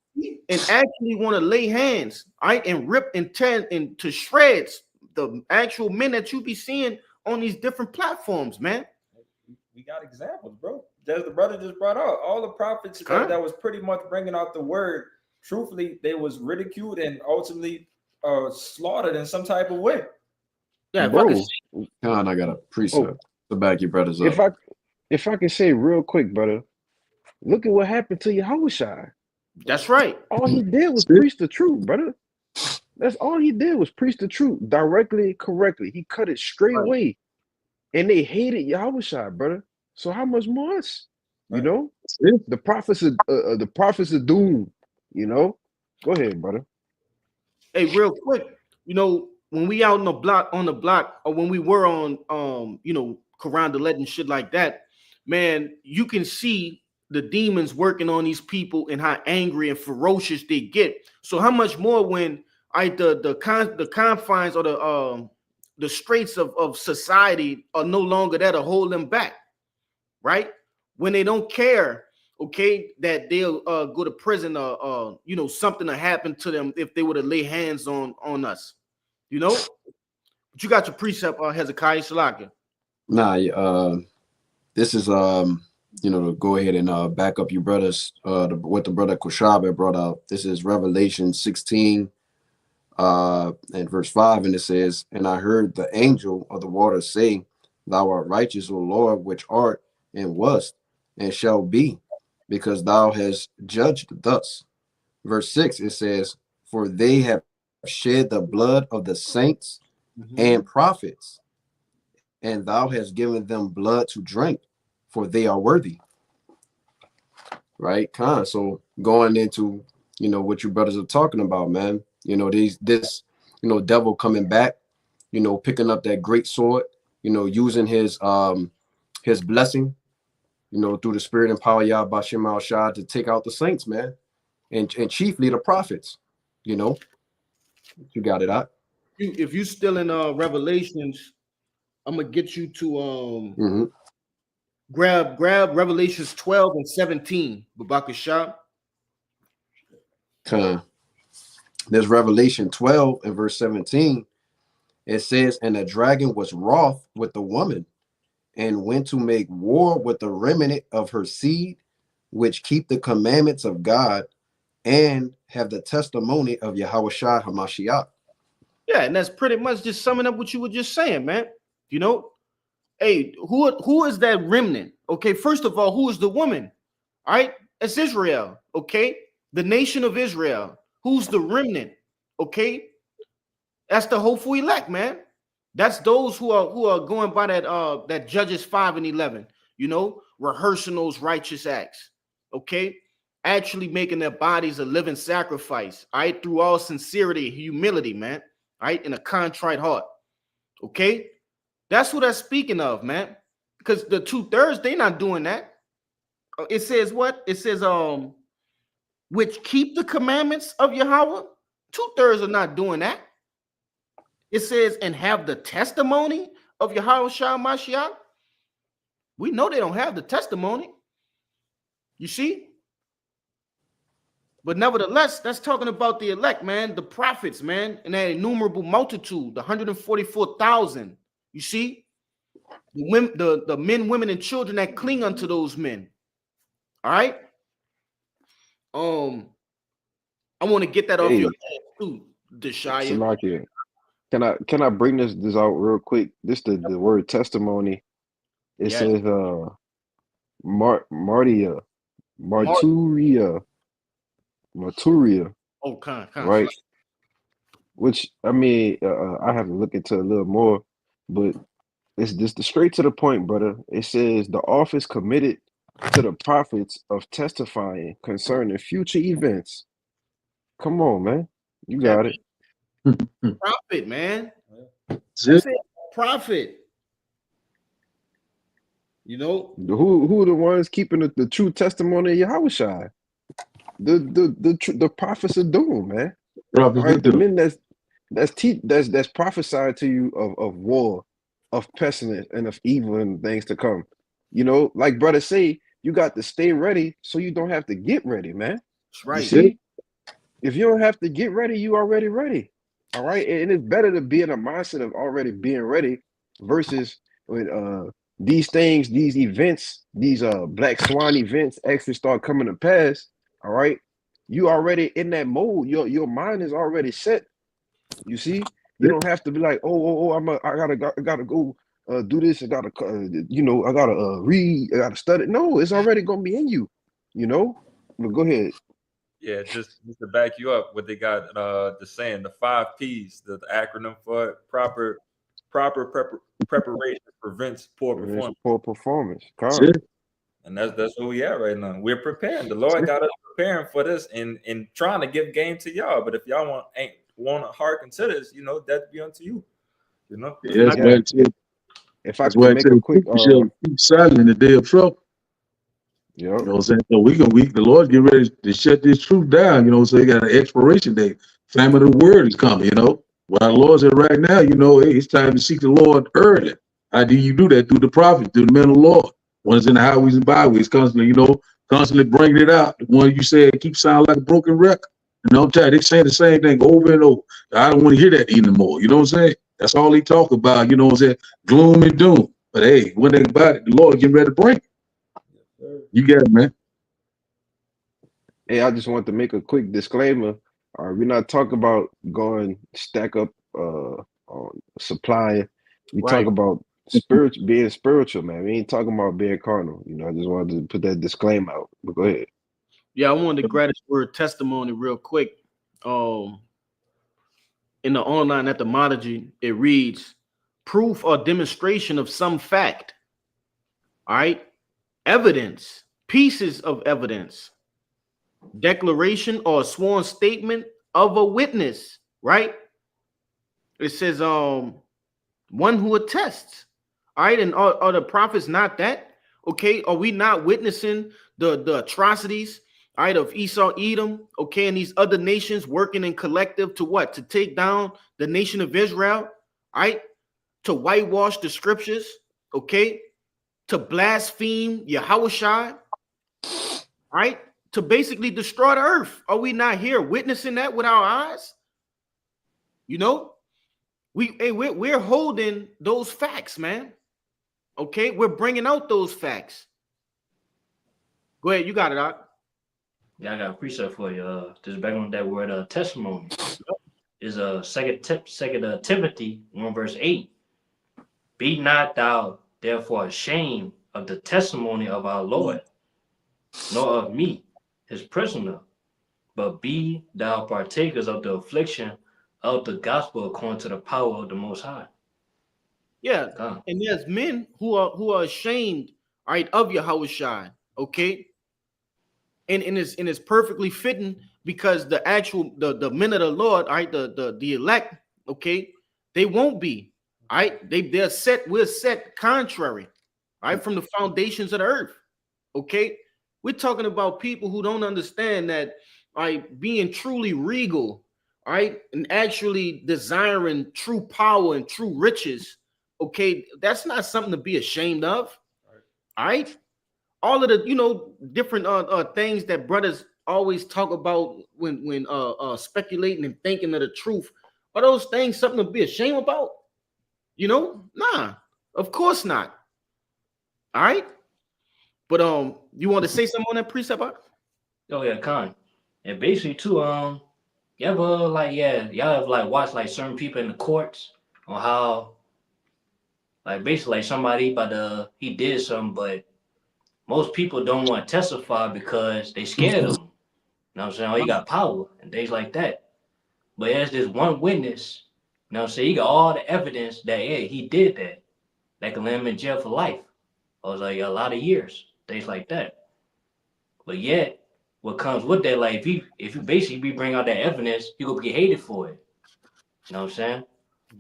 And actually want to lay hands, right, and rip and tear into shreds the actual men that you be seeing on these different platforms, man. We got examples, bro. As the brother just brought out, all the prophets that was pretty much bringing out the word, truthfully, they was ridiculed and ultimately slaughtered in some type of way. Yeah, bro. I got a precept to back your brothers up. If I can say real quick, brother, look at what happened to Yahushua. That's right. All he did was preach the truth, brother. That's all he did was preach the truth directly, correctly. He cut it straight Right. away. And they hated Yahushua, brother. So how much more us? You Right. know? Yeah. The prophets of doom, you know? Go ahead, brother. Hey, real quick, when we out on the block, or when we were on Quran Dalet and shit like that, man, you can see the demons working on these people and how angry and ferocious they get. So how much more when the confines or the straits of society are no longer there to hold them back, right? When they don't care, okay, that they'll go to prison or something to happen to them if they were to lay hands on us, But you got your precept, Hezekiah Shalaka. Nah, this is to go ahead and back up you brothers, what the brother Koshaba brought out. This is Revelation 16 and verse 5, and it says, "And I heard the angel of the waters say, Thou art righteous, O Lord, which art and wast and shall be, because thou hast judged thus." Verse 6, it says, "For they have shed the blood of the saints and prophets, and thou hast given them blood to drink, for they are worthy." Right? So going into what you brothers are talking about, man. This devil coming back, picking up that great sword, using his blessing, through the spirit and power Yahweh Bashem Al Shah to take out the saints, man, and chiefly the prophets. You got it out. If you still in Revelations, I'm gonna get you to grab Revelations 12 and 17, Babakashah. There's Revelation 12 and verse 17. It says, "And the dragon was wroth with the woman, and went to make war with the remnant of her seed, which keep the commandments of God and have the testimony of Yahushua HaMashiach." Yeah, and that's pretty much just summing up what you were just saying, man. Hey, who is that remnant? Okay, first of all, who is the woman? All right, it's Israel. Okay, the nation of Israel. Who's the remnant? Okay, that's the hopeful elect, man. That's those who are going by that Judges 5 and 11. Rehearsing those righteous acts. Okay, actually making their bodies a living sacrifice. All right, through all sincerity, humility, man. All right, in a contrite heart. Okay, that's what that's speaking of, man. Because the 2/3, they're not doing that. It says what? It says which keep the commandments of Yahweh. 2/3 are not doing that. It says, and have the testimony of Yahweh Shah Mashiach. We know they don't have the testimony. You see? But nevertheless, that's talking about the elect, man, the prophets, man, and that innumerable multitude, the 144,000. You see? The men, women, and children that cling unto those men. All right? I want to get that off your head too, Deshaya. Salakia. Can I bring this out real quick? This the word testimony. It says Marturia. Oh, right? Which I mean, I have to look into a little more, but it's just straight to the point, brother. It says the office committed to the prophets of testifying concerning future events. Come on, man, you got it. Prophet, man. That's it. Prophet. Who are the ones keeping the true testimony of Yahushua? The prophets of doom, man. All right, the men that's prophesied to you of war, of pestilence, and of evil and things to come. Like brother say, you got to stay ready so you don't have to get ready, man. That's right. You see, if you don't have to get ready, you already ready. All right, and it's better to be in a mindset of already being ready versus when these things, these events, these black swan events actually start coming to pass. All right, you already in that mode. Your mind is already set. You see, you don't have to be like, I gotta go do this. I gotta I gotta read. I gotta study. No, it's already gonna be in you. But go ahead. Yeah, just to back you up, what they got the saying, the 5 P's, the acronym for it, preparation prevents poor It's performance. poor performance. That's Con. it. And that's where we at right now. We're preparing. The That's Lord it. got us preparing for this and trying to give game to y'all. But if y'all ain't want to hearken to this, you know, that be unto you. You know. Yeah, that's Yeah. why I tell If I that's why could I make tell a you, quick people shall keep silent in the day of trouble. yep. You know what I'm saying? So the Lord get ready to shut this truth down, you know, so he got an expiration date. Famine of the word is coming, you know. What our Lord said right now, you know, hey, it's time to seek the Lord early. How do you do that? Through the prophets, through the men of the Lord. One is in the highways and byways, constantly, you know, constantly bringing it out. The one you said keep sounding like a broken record. You know, I'm tired. They saying the same thing over and over. I don't want to hear that anymore. You know what I'm saying? That's all he talk about, you know what I'm saying? Gloom and doom. But hey, one thing about it, the Lord getting ready to bring it. You got it, man. Hey, I just want to make a quick disclaimer. We're not talking about going stack up on supplying. We talk Right. about spiritual being spiritual, man. We ain't talking about being carnal. You know, I just wanted to put that disclaimer out. But go ahead. Yeah, I wanted to grab this word testimony real quick. In the online etymology, it reads proof or demonstration of some fact. All right. Evidence, pieces of evidence, declaration or sworn statement of a witness, right? It says one who attests. All right, and are the prophets not that? Okay, are we not witnessing the atrocities, all right, of Esau, Edom, okay, and these other nations working in collective to what? To take down the nation of Israel, all right, to whitewash the scriptures, okay, to blaspheme Yahushua, all right, to basically destroy the earth. Are we not here witnessing that with our eyes? You know, we're holding those facts, man. Okay, we're bringing out those facts. Go ahead, you got it, Doc. Yeah, I got a precept for you. Just back on that word testimony. Is second Timothy 1 verse 8. Be not thou therefore ashamed of the testimony of our Lord, nor of me, his prisoner, but be thou partakers of the affliction of the gospel according to the power of the Most High. Yeah, God. and there's men who are ashamed, all right, of Yahushua, okay, and it's perfectly fitting because the actual the men of the Lord, all right, the elect, okay, they won't be, all right, we're set contrary, all right, from the foundations of the earth, okay. We're talking about people who don't understand that, all right, being truly regal, all right, and actually desiring true power and true riches, okay, that's not something to be ashamed of, all right. All of the different things that brothers always talk about when speculating and thinking of the truth, are those things something to be ashamed about? Nah, of course not. All right, but you want to say something on that precept? Oh yeah, Con. And basically too, you ever y'all ever watched certain people in the courts on how basically somebody he did something, but most people don't want to testify because they scared of him. You know what I'm saying? Oh, he got power and things like that. But as this one witness, you know what I'm saying, he got all the evidence that he did that. That can land him in jail for life. Or a lot of years, things like that. But yet, what comes with that, if you basically bring out that evidence, you gonna get hated for it. You know what I'm saying?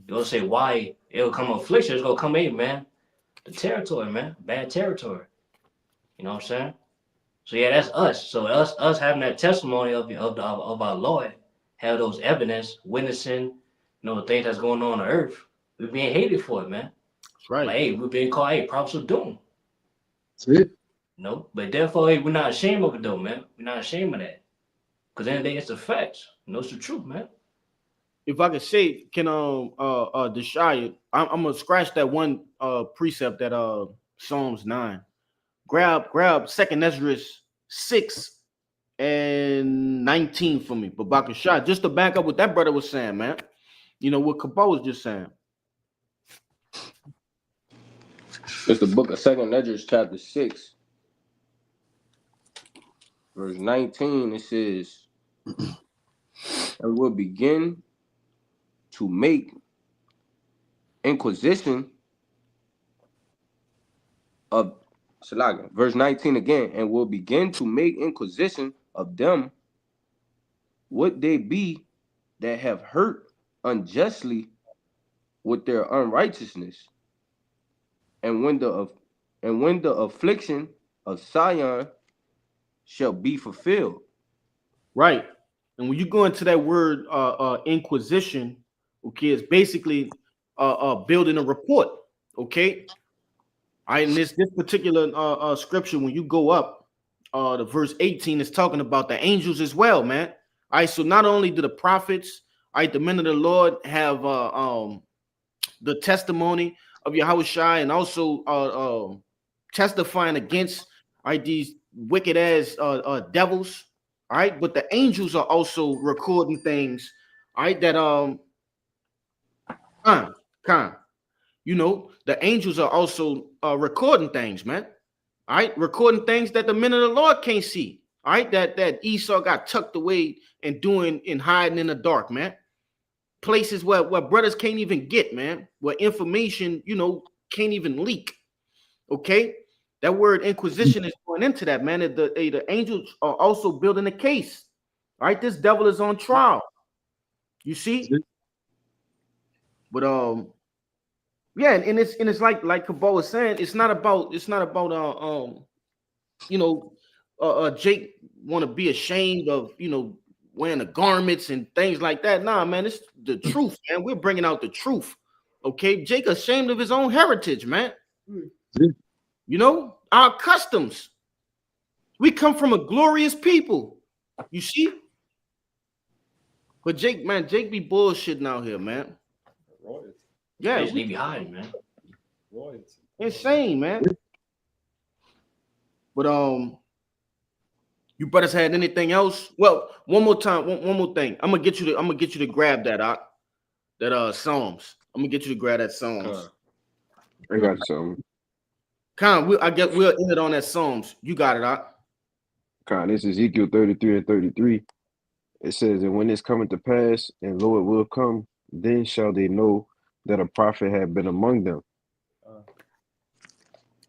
You'll say why it'll come affliction, it's gonna come in, man. The territory, man. Bad territory. You know what I'm saying? So yeah, that's us. So us having that testimony of our Lord, have those evidence, witnessing, the things that's going on earth. We're being hated for it, man. That's right. Hey, we're being called prophets of doom. That's it. But therefore, we're not ashamed of it though, man. We're not ashamed of that. Because then it's the facts. It's the truth, man. If I could say, can Deshaya, I'm gonna scratch that one precept that Psalms 9. Grab Second Ezra 6 and 19 for me, but Bakashah, just to back up what that brother was saying, man. What Kabo was just saying. It's the book of 2 Ezra, chapter 6, verse 19. It says, and will begin to make inquisition of Salaga. Verse 19 again, and will begin to make inquisition of them what they be that have hurt unjustly with their unrighteousness, and when the affliction of Sion shall be fulfilled. Right. And when you go into that word inquisition, okay, it's basically building a report. Okay. In this particular scripture, when you go up to verse 18, it's talking about the angels as well, man. All right, so not only do the prophets, all right, the men of the Lord have the testimony of Yahushua, and also testifying against, all right, these wicked ass devils. All right, but the angels are also recording things, all right, that you know, the angels are also recording things, man. All right, recording things that the men of the Lord can't see. All right, that Esau got tucked away and doing and hiding in the dark, man. Places where brothers can't even get, man, where information, you know, can't even leak. Okay, that word inquisition is going into that, man. The angels are also building a case. All right, this devil is on trial. You see, but yeah, and it's like Cabal was saying, it's not about you know, Jake want to be ashamed of, you know, wearing the garments and things like that. Nah, man, it's the truth, man. We're bringing out the truth. Okay, Jake ashamed of his own heritage, man. You know, our customs. We come from a glorious people. You see? But Jake, man, Jake be bullshitting out here, man. Royalty. Yeah, They be hiding, man. Royalty. insane, man. But you brothers had anything else? Well, one more time, one more thing. I'm gonna get you to grab that Psalms. I'm gonna get you to grab that Psalms. I got some. I guess we'll end it on that Psalms. You got it, This is Ezekiel 33 and 33. It says, and when this cometh to pass, and lo, it will come, then shall they know that a prophet had been among them.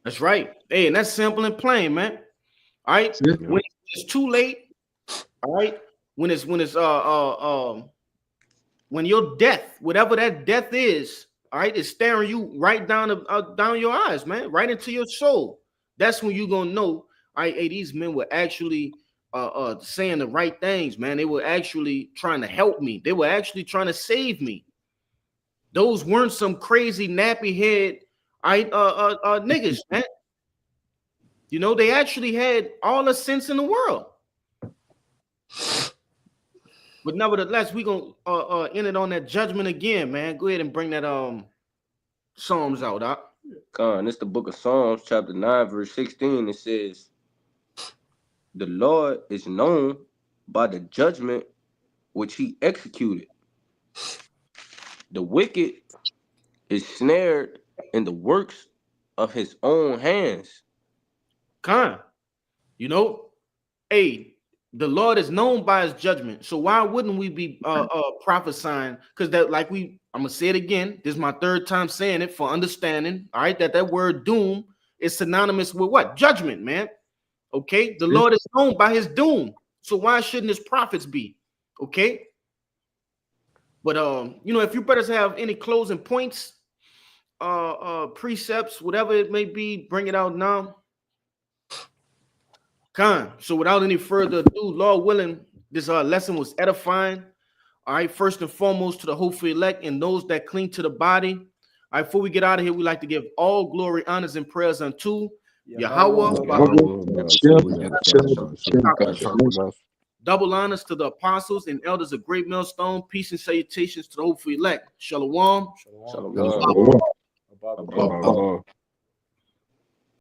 That's right. Hey, and that's simple and plain, man. All right. When it's too late, all right. When your death, whatever that death is, all right, is staring you right down your eyes, man, right into your soul. That's when you're gonna know, all right, hey, these men were actually saying the right things, man. They were actually trying to help me. They were actually trying to save me. Those weren't some crazy nappy head niggas, man. You know, they actually had all the sense in the world. But nevertheless, we're gonna end it on that judgment again, man. Go ahead and bring that Psalms out, Doc. It's the book of Psalms, chapter 9, verse 16. It says, the Lord is known by the judgment which he executed. The wicked is snared in the works of his own hands. You know, hey, the Lord is known by his judgment. So why wouldn't we be prophesying? Because that, I'm gonna say it again. This is my third time saying it for understanding. All right, that word doom is synonymous with what? Judgment, man. Okay, the Lord is known by his doom. So why shouldn't his prophets be? Okay. But you know, if you brothers have any closing points, precepts, whatever it may be, bring it out now. So without any further ado, Lord willing, this lesson was edifying. All right, first and foremost to the hopeful elect and those that cling to the body. All right, before we get out of here, we like to give all glory, honors, and prayers unto Yahweh. Double honors to the apostles and elders of Great Millstone. Peace and salutations to the hopeful elect. Shalom. Shalom.